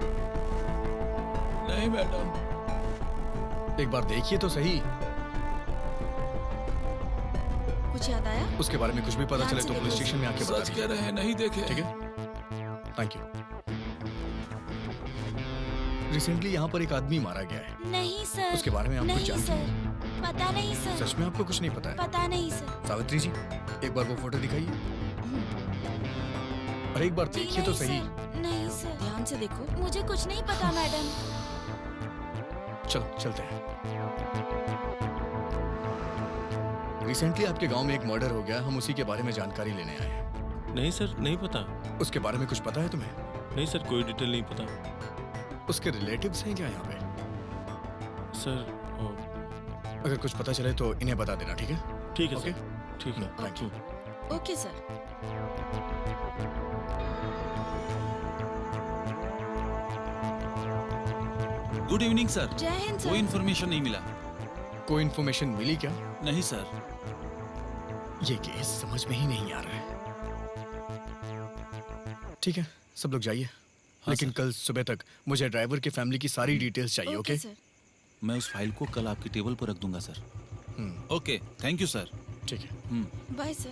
नहीं मैडम। एक बार देखिए तो सही। कुछ याद आया? उसके बारे में कुछ भी पता ध्यान चले से तो पुलिस देखो। स्टेशन में आके बता सच कह दीजिए। रहे हैं, नहीं देखे। ठीक है, थैंक यू। रिसेंटली यहाँ पर एक आदमी मारा गया है। नहीं सर। उसके बारे में आप कुछ नहीं जानती हैं? सर, पता नहीं सर। सच में आपको कुछ नहीं पता है? पता नहीं सर। सावित्री जी एक बार वो फोटो दिखाइए। अरे एक बार जी देखिए तो नहीं सही। सर, नहीं सर, ध्यान से देखो। मुझे कुछ नहीं पता मैडम। चलो चलते हैं। रिसेंटली आपके गांव में एक मर्डर हो गया, हम उसी के बारे में जानकारी लेने आए हैं। नहीं सर, नहीं पता। उसके बारे में कुछ पता है तुम्हें? नहीं सर, कोई डिटेल नहीं पता। उसके रिलेटिव्स हैं क्या यहाँ पे? सर अगर कुछ पता चले तो इन्हें बता देना, ठीक है? ठीक है ओके? सर, ठीक है। Thank you. Okay sir. Good evening sir. जय हिंद कोई सर। इन्फॉर्मेशन नहीं मिला। कोई इन्फॉर्मेशन मिली क्या? नहीं सर। ये केस समझ में ही नहीं आ रहा है। ठीक है, सब लोग जाइए। लेकिन सर। कल सुबह तक मुझे ड्राइवर के फैमिली की सारी डिटेल्स चाहिए, ओके? सर। मैं उस फाइल को कल आपकी टेबल पर रख दूंगा sir. Okay, thank you sir. ठीक है। Bye sir.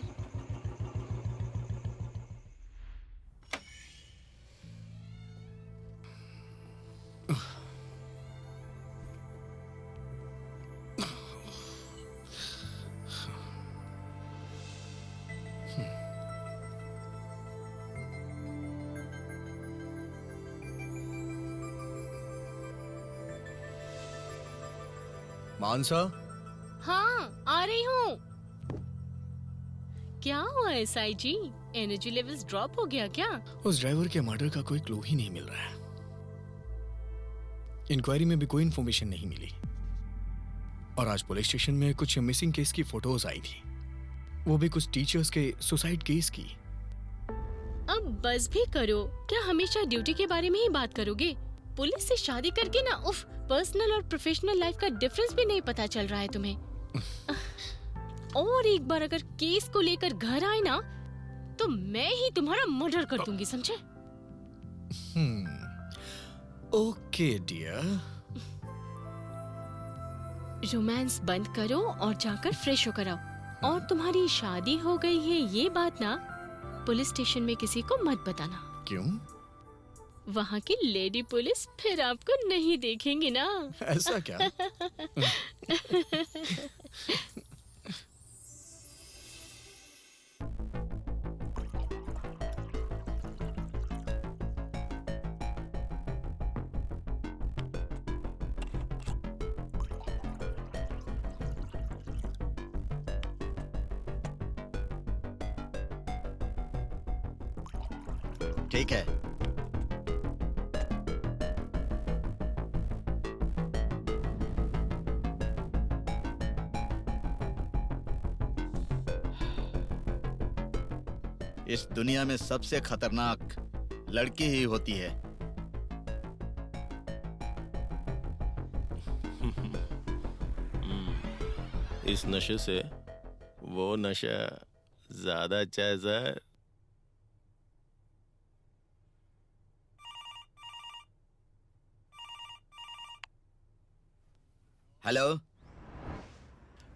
मानसा, हाँ, आ रही हूँ। क्या हुआ एसआई जी? एनर्जी लेवल्स ड्रॉप हो गया क्या? उस ड्राइवर के मर्डर का कोई क्लू ही नहीं मिल रहा है। इंक्वायरी में भी कोई इन्फॉर्मेशन नहीं मिली। और आज पुलिस स्टेशन में कुछ मिसिंग केस की फोटोज आई थी, वो भी कुछ टीचर्स के सुसाइड केस की। अब बस भी करो। क्या हमेशा ड्यूटी के बारे में ही बात करोगे? पुलिस से शादी करके ना, उफ, पर्सनल और प्रोफेशनल लाइफ का डिफरेंस भी नहीं पता चल रहा है तुम्हें। और एक बार अगर केस को लेकर घर आए ना, तो मैं ही तुम्हारा मर्डर कर दूंगी, समझे? Okay dear. रोमांस बंद करो और जाकर फ्रेश होकर आओ। और तुम्हारी शादी हो गई है ये बात ना पुलिस स्टेशन में किसी को मत बताना। क्यों? वहाँ की लेडी पुलिस फिर आपको नहीं देखेंगे ना। ऐसा क्या? ठीक है। इस दुनिया में सबसे खतरनाक लड़की ही होती है। इस नशे से वो नशा ज्यादा अच्छा है सर। हेलो।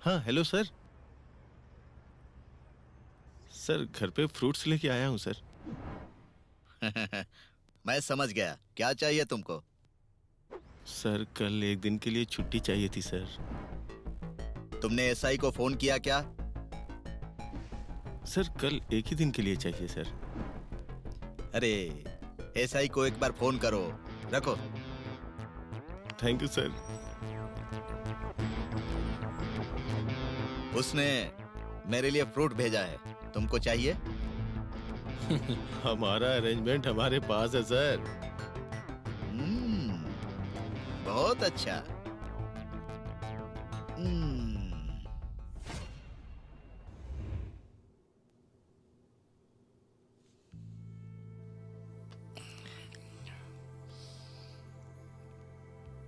हाँ हेलो सर। सर घर पे फ्रूट्स लेके आया हूँ सर। मैं समझ गया, क्या चाहिए तुमको? सर कल एक दिन के लिए छुट्टी चाहिए थी सर। तुमने एसआई को फोन किया क्या? सर कल एक ही दिन के लिए चाहिए सर। अरे एसआई को एक बार फोन करो। रखो। Thank you sir. उसने मेरे लिए फ्रूट भेजा है, तुमको चाहिए? हमारा अरेंजमेंट हमारे पास है सर। बहुत अच्छा।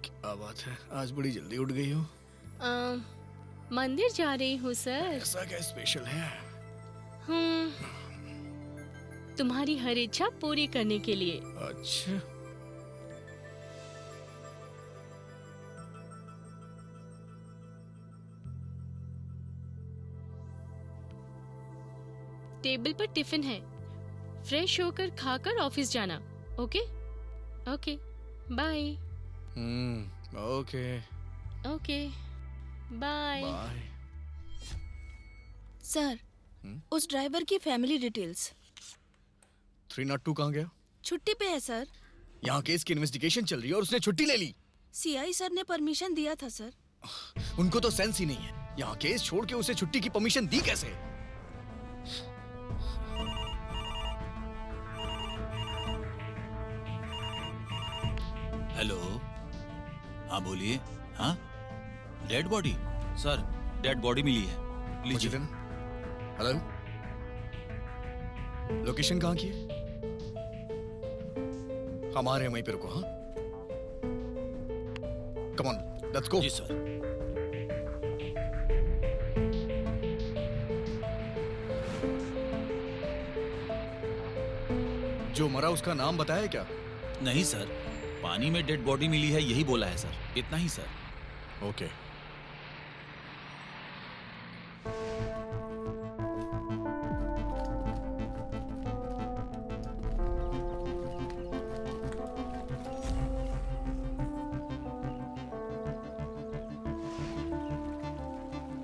क्या बात है, आज बड़ी जल्दी उठ गई हो। मंदिर जा रही हूँ सर। ऐसा क्या स्पेशल है? तुम्हारी हर इच्छा पूरी करने के लिए। अच्छा। टेबल पर टिफिन है, फ्रेश होकर खाकर ऑफिस जाना। Okay okay bye. Okay okay bye. Bye. Sir, उस ड्राइवर की फैमिली डिटेल्स। 302 कहाँ गया? छुट्टी पे है सर। यहाँ केस की इन्वेस्टिगेशन चल रही है और उसने छुट्टी ले ली। सीआई सर ने परमिशन दिया था सर। उनको तो सेंस ही नहीं है, यहाँ केस छोड़ के उसे छुट्टी की परमिशन दी कैसे? हेलो, हाँ बोलिए। हाँ, dead body sir, dead body मिली है, मुझे लीजिए। देना। हेलो, लोकेशन कहाँ की है? हमारे वहीं पे रुको। हाँ, कम ऑन, लेट्स गो। जी सर। जो मरा उसका नाम बताया क्या? नहीं सर, पानी में डेड बॉडी मिली है यही बोला है सर, इतना ही सर। ओके।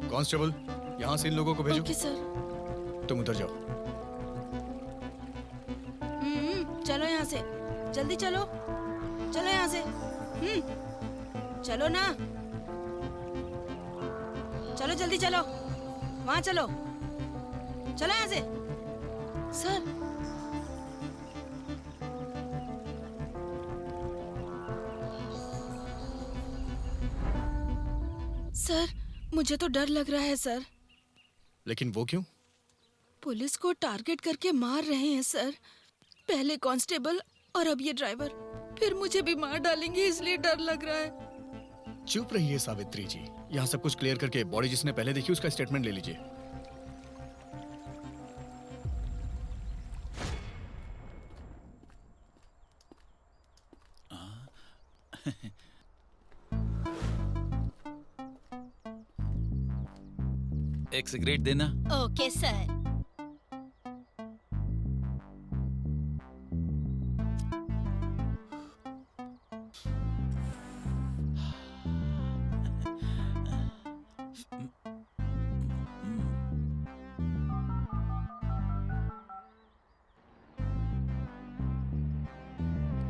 कांस्टेबल, यहाँ से इन लोगों को भेजो। Okay sir. तुम उधर जाओ। चलो यहाँ से, जल्दी चलो, चलो यहाँ से। चलो ना, चलो जल्दी चलो, वहाँ चलो, चलो यहाँ से। सर, सर मुझे तो डर लग रहा है सर। लेकिन वो क्यों? पुलिस को टारगेट करके मार रहे हैं सर। पहले कांस्टेबल और अब ये ड्राइवर, फिर मुझे भी मार डालेंगे, इसलिए डर लग रहा है। चुप रहिए सावित्री जी, यहाँ सब कुछ क्लियर करके बॉडी जिसने पहले देखी उसका स्टेटमेंट ले लीजिए। एक सिगरेट देना। Okay sir.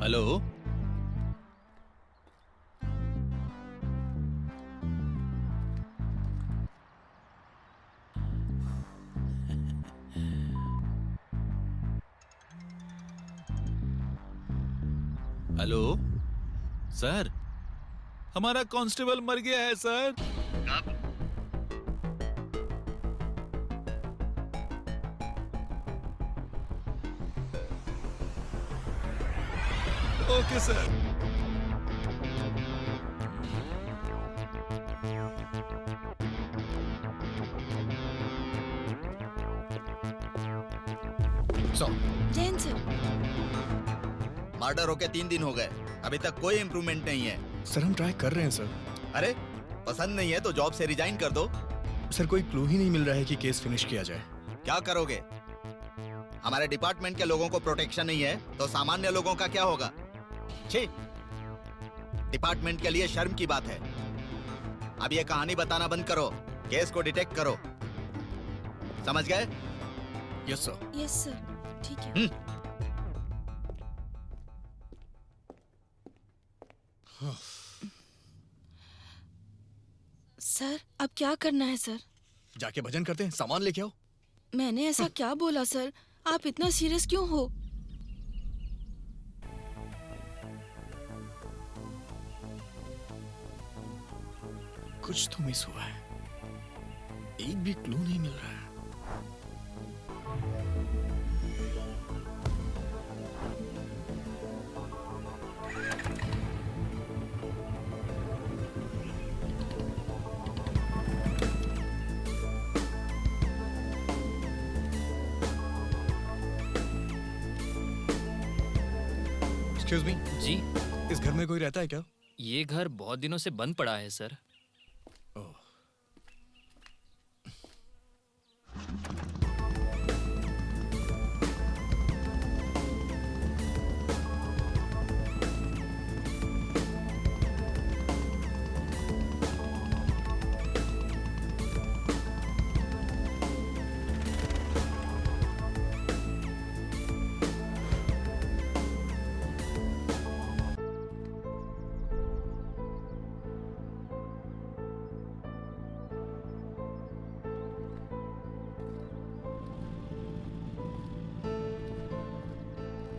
Hello, hello sir, हमारा कांस्टेबल मर गया है sir. Okay sir. Jain sir, murder होके 3 दिन हो गए, अभी तक कोई इम्प्रूवमेंट नहीं है। सर हम ट्राई कर रहे हैं सर। अरे पसंद नहीं है तो जॉब से रिजाइन कर दो। सर कोई क्लू ही नहीं मिल रहा है कि केस फिनिश किया जाए। क्या करोगे? हमारे डिपार्टमेंट के लोगों को प्रोटेक्शन नहीं है तो सामान्य लोगों का क्या होगा? छी, डिपार्टमेंट के लिए शर्म की बात है। अब ये कहानी बताना बंद करो, केस को डिटेक्ट करो, समझ गए? Yes sir. यस सर, ठीक है। सर अब क्या करना है सर? जाके भजन करते हैं, सामान लेके आओ। मैंने ऐसा क्या बोला सर? आप इतना सीरियस क्यों हो? कुछ तो मिस हुआ है, एक भी क्लू नहीं मिल रहा है। एक्सक्यूज मी, जी, इस घर में कोई रहता है क्या? ये घर बहुत दिनों से बंद पड़ा है sir.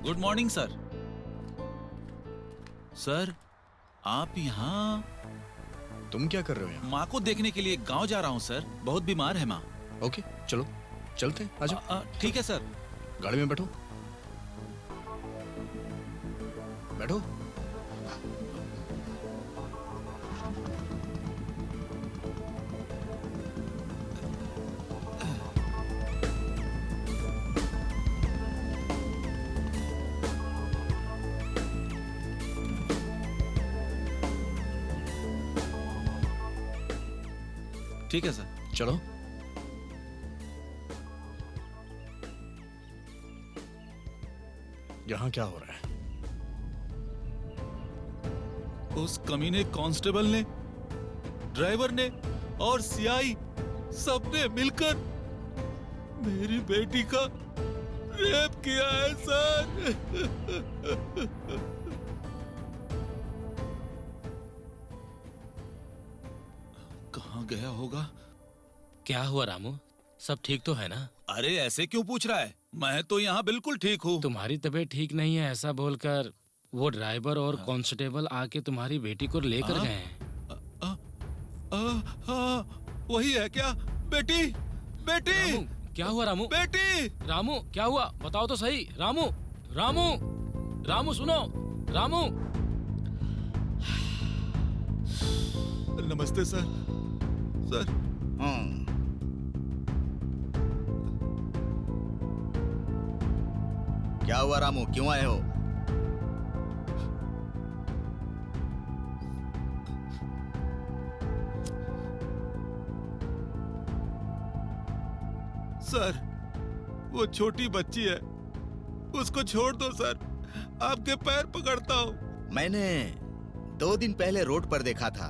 Good morning sir. Sir आप यहाँ? तुम क्या कर रहे हो यहाँ? माँ को देखने के लिए गांव जा रहा हूँ सर, बहुत बीमार है माँ। ओके चलो चलते हैं, आजाओ। ठीक है सर। गाड़ी में बैठो, बैठो। ठीक है सर। चलो। यहाँ क्या हो रहा है? उस कमीने कांस्टेबल ने, ड्राइवर ने और सीआई सबने मिलकर मेरी बेटी का रेप किया है सर। कहाँ गया होगा? क्या हुआ रामू, सब ठीक तो है ना? अरे ऐसे क्यों पूछ रहा है? मैं तो यहाँ बिल्कुल ठीक हूँ। तुम्हारी तबीयत ठीक नहीं है ऐसा बोलकर वो ड्राइवर और कांस्टेबल आके तुम्हारी बेटी को लेकर गए हैं। वही है क्या? बेटी, बेटी! रामू, क्या हुआ रामू? बेटी! रामू क्या हुआ, बताओ तो सही। रामू, रामू, रामू सुनो, रामू। नमस्ते सर। सर क्या हुआ रामू, क्यों आए हो? सर वो छोटी बच्ची है, उसको छोड़ दो सर, आपके पैर पकड़ता हूँ। मैंने 2 दिन पहले रोड पर देखा था।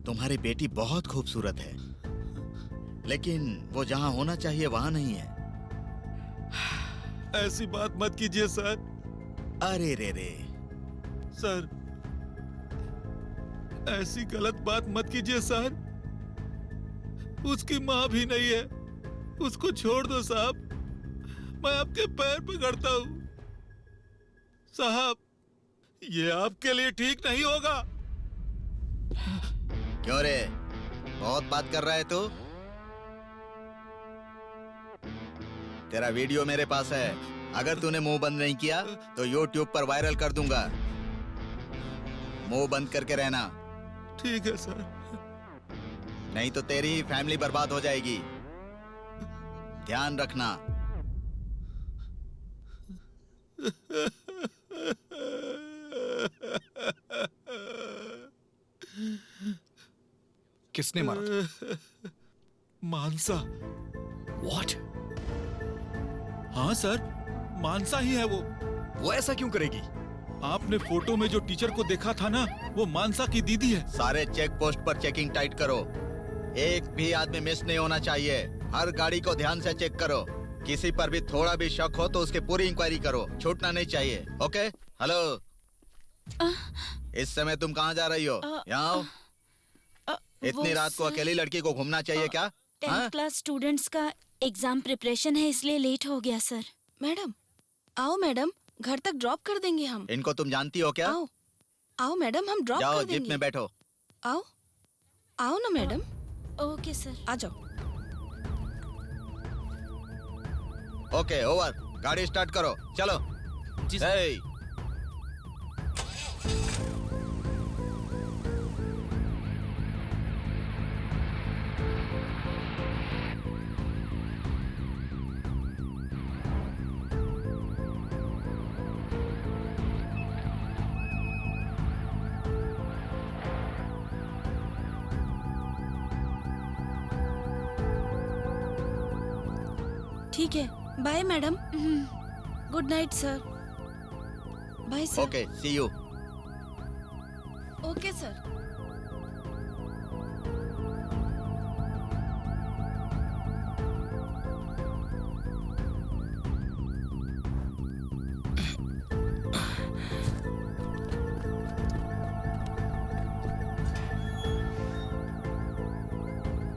तुम्हारी बेटी बहुत खूबसूरत है, लेकिन वो जहां होना चाहिए वहां नहीं है। ऐसी बात मत कीजिए सर। अरे रे रे सर, ऐसी गलत बात मत कीजिए सर। उसकी माँ भी नहीं है, उसको छोड़ दो साहब, मैं आपके पैर पकड़ता हूँ। साहब ये आपके लिए ठीक नहीं होगा। क्यों रे, बहुत बात कर रहा है तू? तेरा वीडियो मेरे पास है। अगर तूने मुंह बंद नहीं किया तो यूट्यूब पर वायरल कर दूंगा। मुंह बंद करके रहना, ठीक है सर। नहीं तो तेरी ही फैमिली बर्बाद हो जाएगी। ध्यान रखना। किसने मारा था? मानसा। What? हाँ सर, मानसा ही है वो। वो ऐसा क्यों करेगी? आपने फोटो में जो टीचर को देखा था ना, वो मानसा की दीदी है। सारे चेक पोस्ट पर चेकिंग टाइट करो। एक भी आदमी मिस नहीं होना चाहिए। हर गाड़ी को ध्यान से चेक करो। किसी पर भी थोड़ा भी शक हो तो उसकी पूरी इंक्वायरी करो। छूटना नहीं चाहिए। ओके? हेलो, इस समय तुम कहाँ जा रही हो? यहाँ आओ। इतनी रात को अकेली लड़की को घूमना चाहिए क्या? 10th क्लास स्टूडेंट्स का एग्जाम प्रिपरेशन है, इसलिए लेट हो गया सर। मैडम, आओ मैडम, घर तक ड्रॉप कर देंगे हम। इनको तुम जानती हो क्या? आओ, आओ मैडम, हम ड्रॉप जाओ कर देंगे। जीप में बैठो। आओ, आओ ना मैडम, ओके सर। आ जाओ। Okay, over. गाड़ी स्टार्ट करो, चलो। जी सर। हे, ठीक है, bye madam. Good night sir. Bye sir. Okay, see you. Okay sir.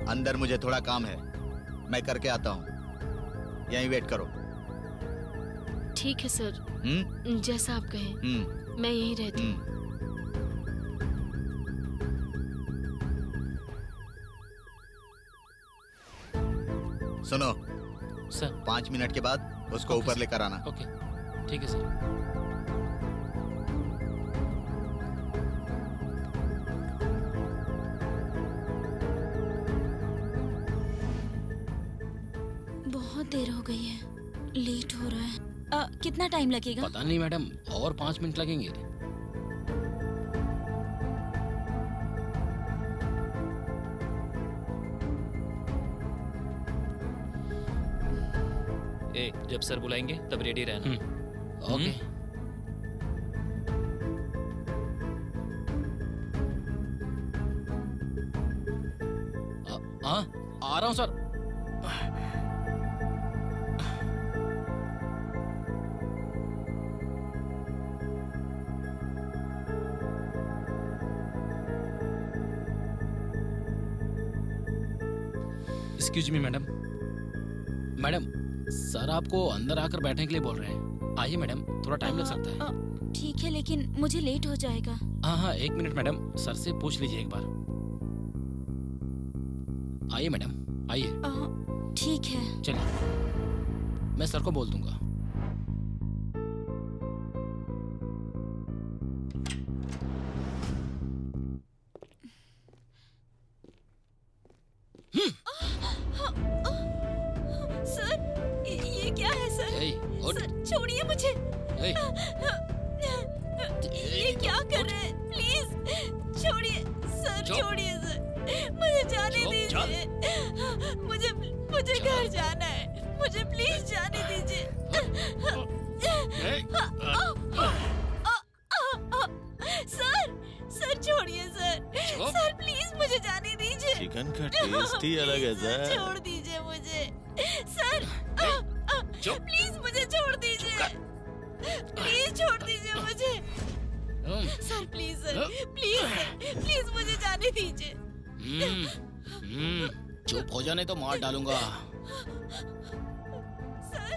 अंदर मुझे थोड़ा काम है, मैं करके आता हूँ। यहीं वेट करो। ठीक है सर, जैसा आप कहें। मैं यहीं रहती हूँ। सुनो, सर। 5 मिनट के बाद उसको ओके ऊपर सर। लेकर आना। ओके, ठीक है सर। बहुत देर हो गई है, लेट हो रहा है। कितना टाइम लगेगा? पता नहीं मैडम, और 5 मिनट लगेंगे। जब सर बुलाएंगे तब रेडी रहना। ओके। हाँ, आ रहा हूँ sir. Excuse me madam. Madam, sir आपको अंदर आकर बैठने के लिए बोल रहे हैं। आइए मैडम, थोड़ा टाइम लग सकता है। ठीक है, लेकिन मुझे लेट हो जाएगा। हाँ, 1 मिनट मैडम, सर से पूछ लीजिए एक बार। आइए मैडम, आइए। ठीक है। चलिए, मैं सर को बोल दूंगा। सर, ये क्या है सर? सर, छोड़िए मुझे। ये क्या कर रहे हैं? प्लीज छोड़िए सर, छोड़िए सर, मुझे जाने दीजिए। मुझे घर जाना है, मुझे प्लीज जाने दीजिए। सर छोड़िए सर, सर प्लीज मुझे जाने दीजिए। चिकन का टेस्ट ही अलग है सर। छोड़ दीजिए मुझे सर। प्लीज मुझे छोड़ दीजिए, प्लीज छोड़ दीजिए मुझे सर। प्लीज सर, प्लीज मुझे जाने दीजिए। चुप हो जाने तो मार डालूंगा। सर,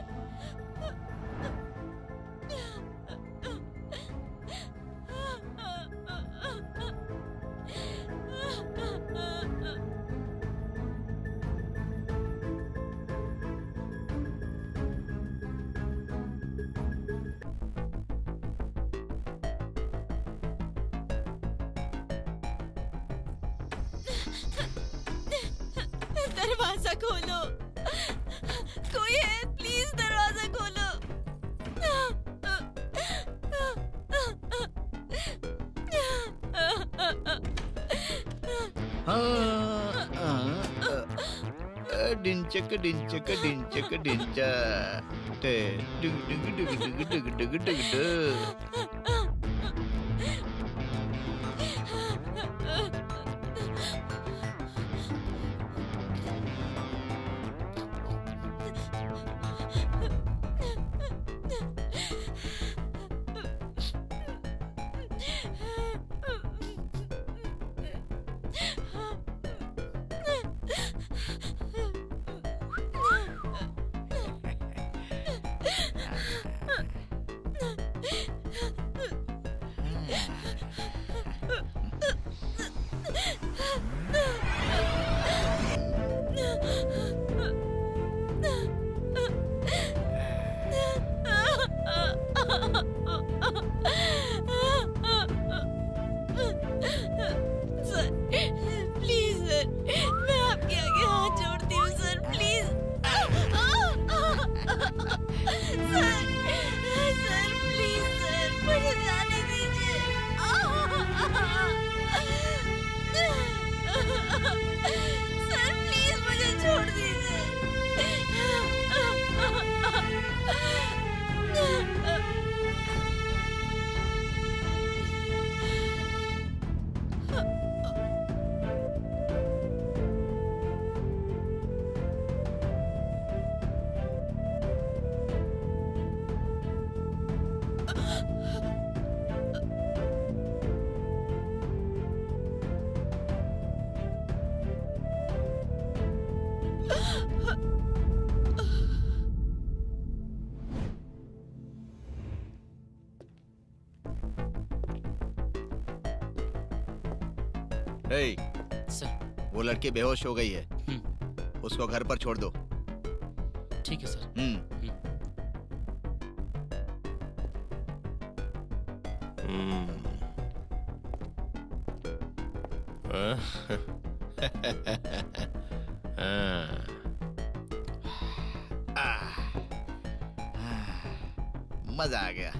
दरवाजा खोलो, कोई है, प्लीज दरवाजा खोलो। डिंचक डिंचक डिंचक डिंचा टे डिग डिग डिग डिग डिग डिग डिग डिग। सर, प्लीज सर, मैं आपके आगे हाथ जोड़ती हूँ sir, please. Sir, sir please sir, मुझे जाने दीजिए। सर प्लीज मुझे छोड़ दीजिए। हे, सर। वो लड़की बेहोश हो गई है, उसको घर पर छोड़ दो। ठीक है सर। मजा आ गया,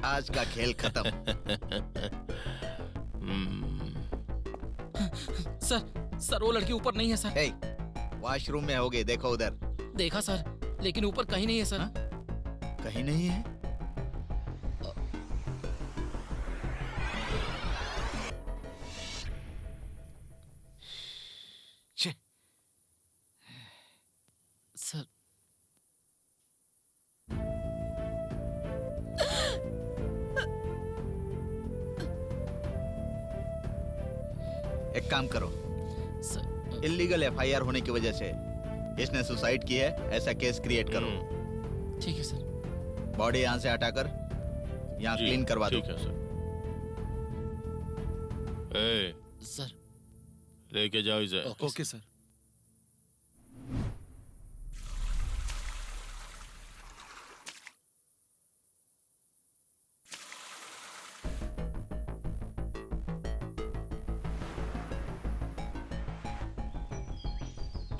आज का खेल खत्म। सर वो लड़की ऊपर नहीं है सर। हे, वॉशरूम में होगे, देखो उधर। देखा सर, लेकिन ऊपर कहीं नहीं है सर। कहीं नहीं है? सर एक काम करो, सर इलीगल एफआईआर होने की वजह से इसने सुसाइड की है, ऐसा केस क्रिएट करो। ठीक है सर। बॉडी यहाँ से हटाकर यहाँ क्लीन करवा दो। ठीक है सर। ए, सर लेके जाओ इसे। Okay sir.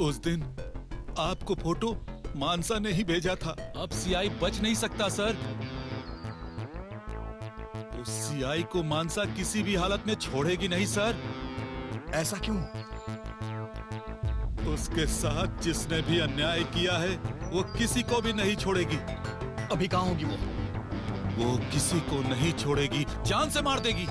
उस दिन आपको फोटो मानसा ने ही भेजा था। अब सीआई बच नहीं सकता सर। उस सीआई को मानसा किसी भी हालत में छोड़ेगी नहीं सर। ऐसा क्यों? उसके साथ जिसने भी अन्याय किया है वो किसी को भी नहीं छोड़ेगी। अभी कहाँ होगी वो? वो किसी को नहीं छोड़ेगी, जान से मार देगी।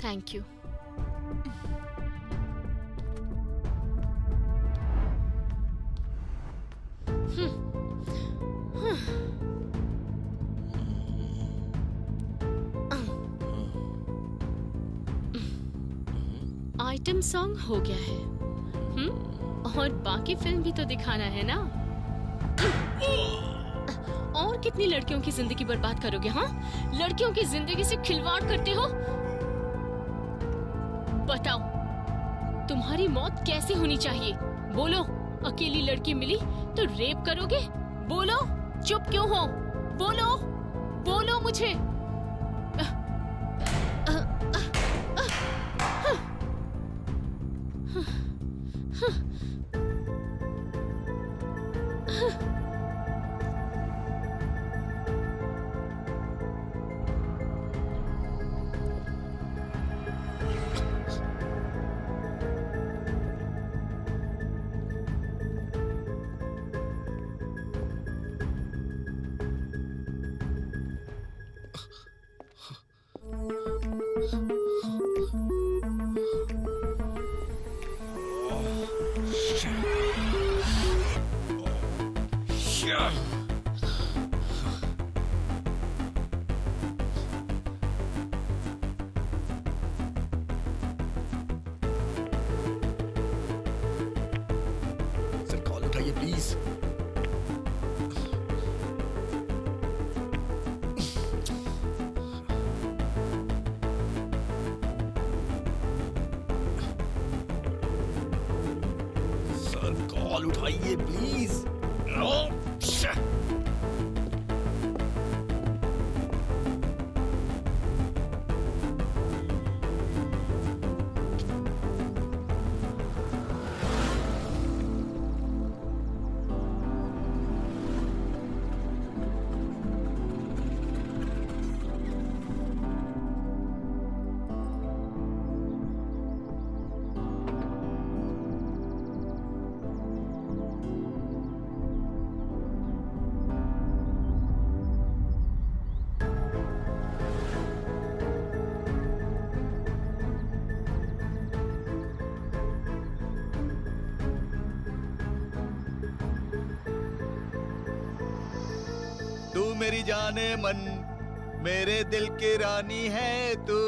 Thank you. आइटम सॉन्ग हो गया है। और बाकी फिल्म भी तो दिखाना है ना। और कितनी लड़कियों की जिंदगी बर्बाद करोगे? हाँ, लड़कियों की जिंदगी से खिलवाड़ करते हो। बताओ, तुम्हारी मौत कैसी होनी चाहिए? बोलो, अकेली लड़की मिली तो रेप करोगे? बोलो, चुप क्यों हो? बोलो, बोलो मुझे। सर कॉल उठाइए प्लीज। सर कॉल उठाइए प्लीज। तू मेरी जाने मन, मेरे दिल की रानी है तू।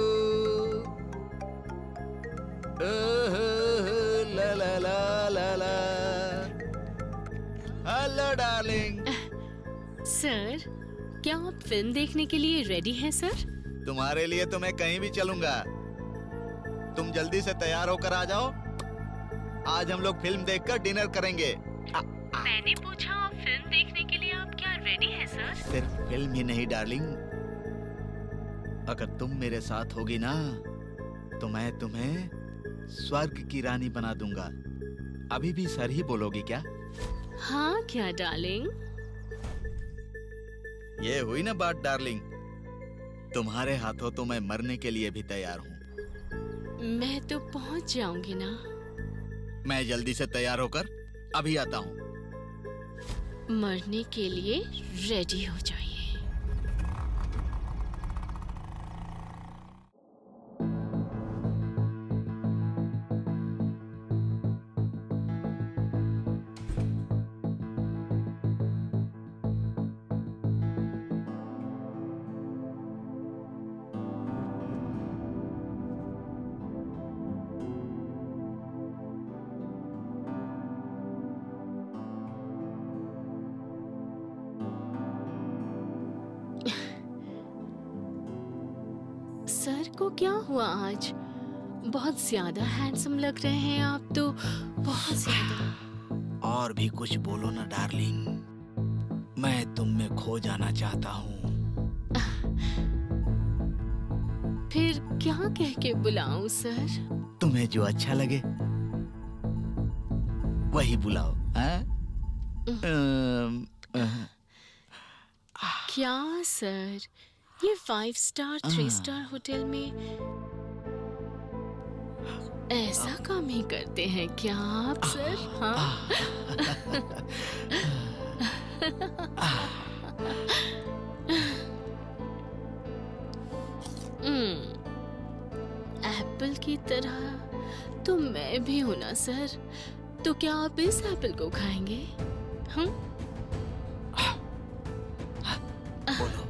ला ला ला ला ला। Hello darling. सर, क्या आप फिल्म देखने के लिए रेडी हैं सर? तुम्हारे लिए तो मैं कहीं भी चलूंगा। तुम जल्दी से तैयार होकर आ जाओ। आज हम लोग फिल्म देखकर डिनर करेंगे। मैंने पूछा, फिल्म देखने के लिए आप क्या रेडी हैं सर? सिर्फ फिल्म ही नहीं डार्लिंग, अगर तुम मेरे साथ होगी ना तो मैं तुम्हें स्वर्ग की रानी बना दूंगा। अभी भी सर ही बोलोगी क्या? हाँ क्या डार्लिंग? ये हुई ना बात डार्लिंग। तुम्हारे हाथों तो मैं मरने के लिए भी तैयार हूँ। मैं तो पहुँच जाऊंगी ना। मैं जल्दी से तैयार होकर अभी आता हूँ। मरने के लिए रेडी हो जाइए। सर को क्या हुआ आज? बहुत ज्यादा हैंडसम लग रहे हैं आप तो, बहुत ज्यादा। और भी कुछ बोलो ना डार्लिंग, मैं तुम में खो जाना चाहता हूँ। फिर क्या कह के बुलाऊं सर? तुम्हें जो अच्छा लगे वही बुलाओ। क्या सर, ये 5 स्टार 3 स्टार होटल में ऐसा काम ही करते हैं क्या आप सर? हाँ? एप्पल की तरह तो मैं भी हूं ना सर। तो क्या आप इस एप्पल को खाएंगे? हम बोलो।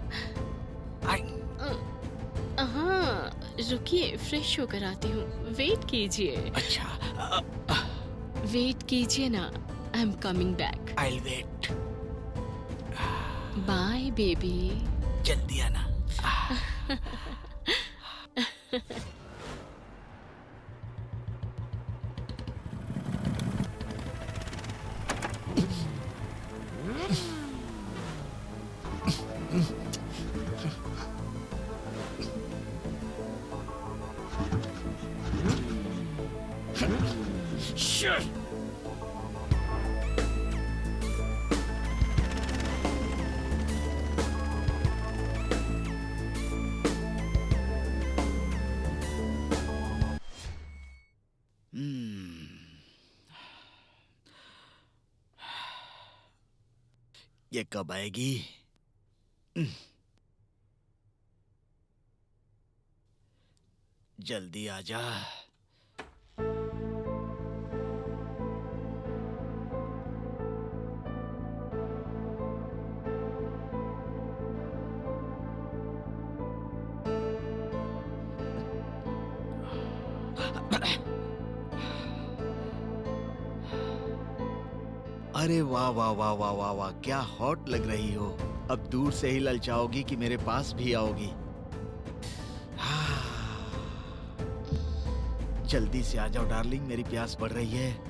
हाँ, रुकिए, फ्रेश होकर आती हूँ। वेट कीजिए। अच्छा, वेट कीजिए ना, I am coming back. I will wait. Bye baby. जल्दी आना। ये कब आएगी? जल्दी आजा। अरे वाह वाह वाह वाह वाह वाह, क्या हॉट लग रही हो। अब दूर से ही ललचाओगी कि मेरे पास भी आओगी? जल्दी से आ जाओ डार्लिंग, मेरी प्यास बढ़ रही है।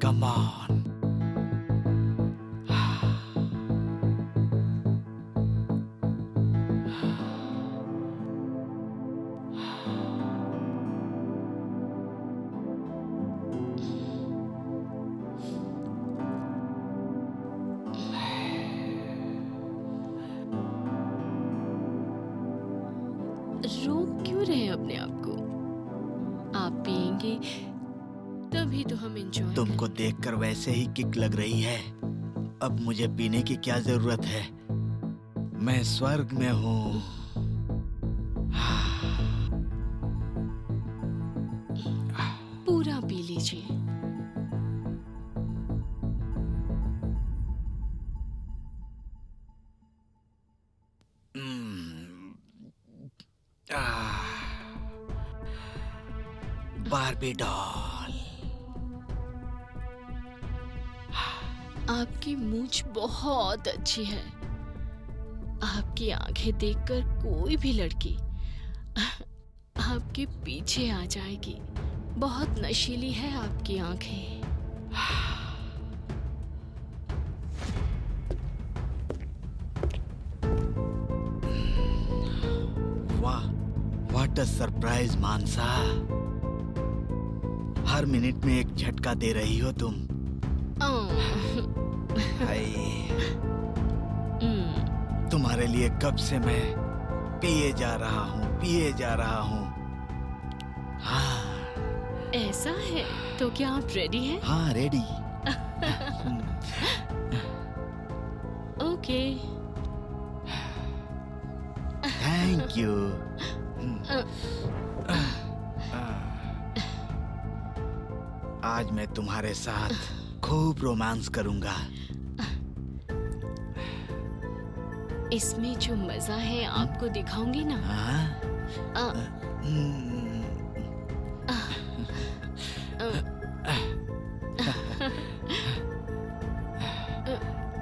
Come on. रोक क्यों रहे हैं अपने आप को? आप पिएंगे तभी तो हम एंजॉय। तुमको देखकर वैसे ही किक लग रही है। अब मुझे पीने की क्या जरूरत है? मैं स्वर्ग में हूँ। पूरा पी लीजिए। Barbie doll. आपकी मूंछ बहुत अच्छी है। आपकी आंखें देखकर कोई भी लड़की आपके पीछे आ जाएगी। बहुत नशीली है आपकी आंखें। वाह, व्हाट अ सरप्राइज मानसा। हर मिनट में एक झटका दे रही हो तुम। हाय, तुम्हारे लिए कब से मैं पिए जा रहा हूँ। हाँ, ऐसा है तो क्या आप रेडी हैं? हाँ रेडी। ओके। Thank you. आज मैं तुम्हारे साथ खूब रोमांस करूंगा। इसमें जो मजा है आपको दिखाऊंगी ना।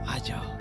आ जाओ।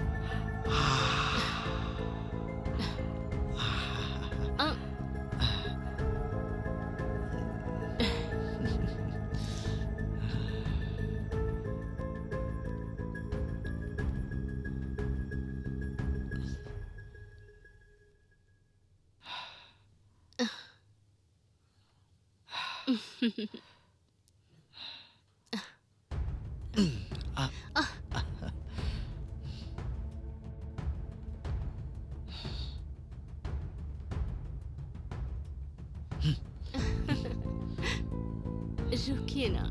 रुकिए ना।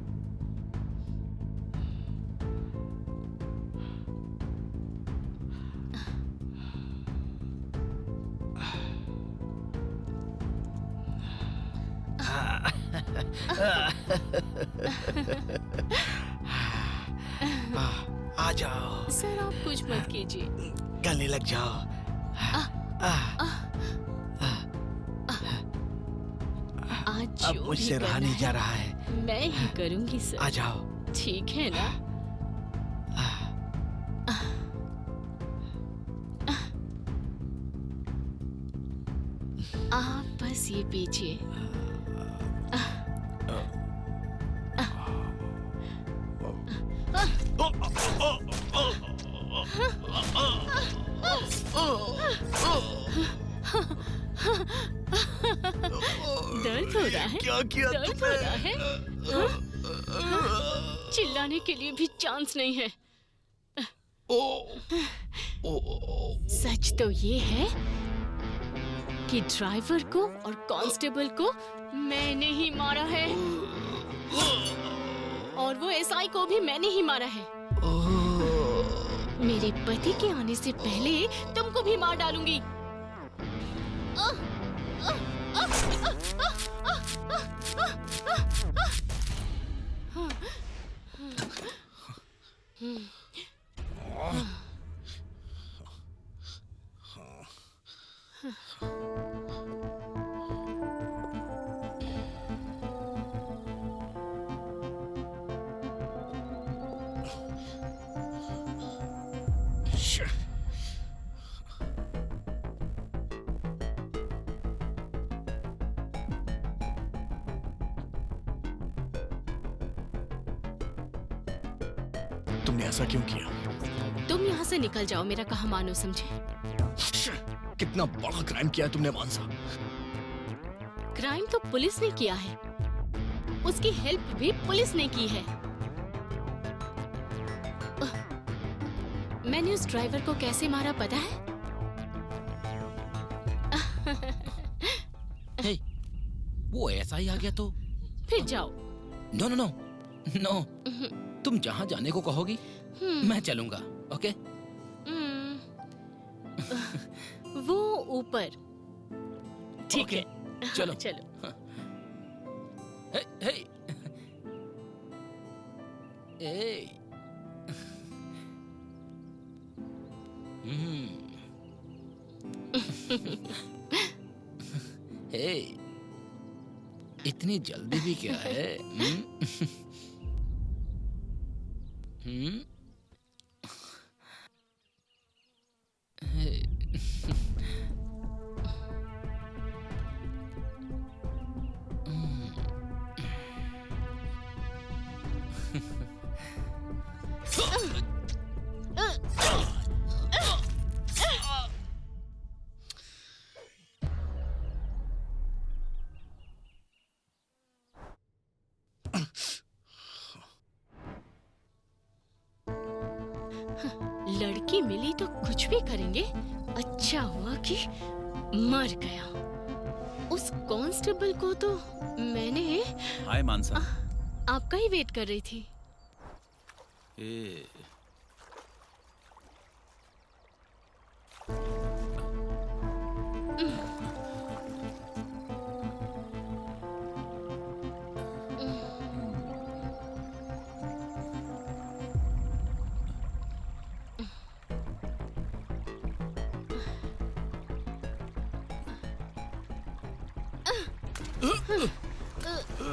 आ जाओ, सर आप कुछ मत कीजिए। गले लग जाओ। आज अब जो मुझसे भी रहा करना नहीं जा है, रहा है। मैं ही करूंगी आ सर। जाओ। ठीक है ना? आप बस ये पीछे। दर्द हो रहा है? क्या किया दर्द हो रहा है? चिल्लाने के लिए भी चांस नहीं है। सच तो ये है कि ड्राइवर को और कांस्टेबल को मैंने ही मारा है, और वो एसआई को भी मैंने ही मारा है। मेरे पति के आने से पहले तुमको भी मार डालूंगी। तुमने ऐसा क्यों किया? तुम यहाँ से निकल जाओ, मेरा कहा मानो, समझे? कितना बड़ा क्राइम किया है तुमने मानसा। क्राइम तो पुलिस ने किया है, उसकी हेल्प भी पुलिस ने की है। मैंने उस ड्राइवर को कैसे मारा पता है? हे, वो ऐसा ही आ गया तो? फिर जाओ। नो नो नो नो, तुम जहाँ जाने को कहोगी मैं चलूंगा। ओके? वो ऊपर। ठीक ओके, है, चलो। चलो। हे, हे। ए। हे, इतनी जल्दी भी क्या है? लड़की मिली तो कुछ भी करेंगे। अच्छा हुआ कि मर गया। उस कांस्टेबल को तो मैंने हाय मानसा। आपका ही वेट कर रही थी। ए,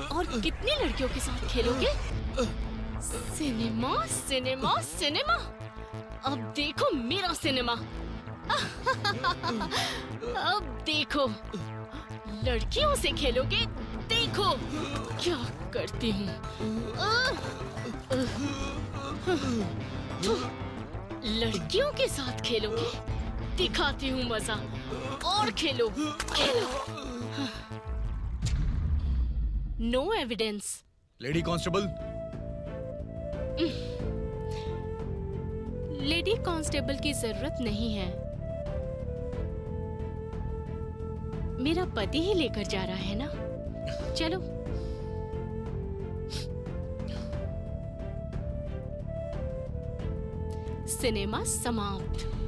और कितनी लड़कियों के साथ खेलोगे? Cinema cinema cinema. अब देखो मेरा सिनेमा। अब देखो लड़कियों से खेलोगे। देखो क्या करती हूँ। लड़कियों के साथ खेलोगे, दिखाती हूँ मजा। और खेलो खेलो। No evidence. Lady constable. Lady constable की जरूरत नहीं है, मेरा पति ही लेकर जा रहा है ना। चलो। सिनेमा समाप्त।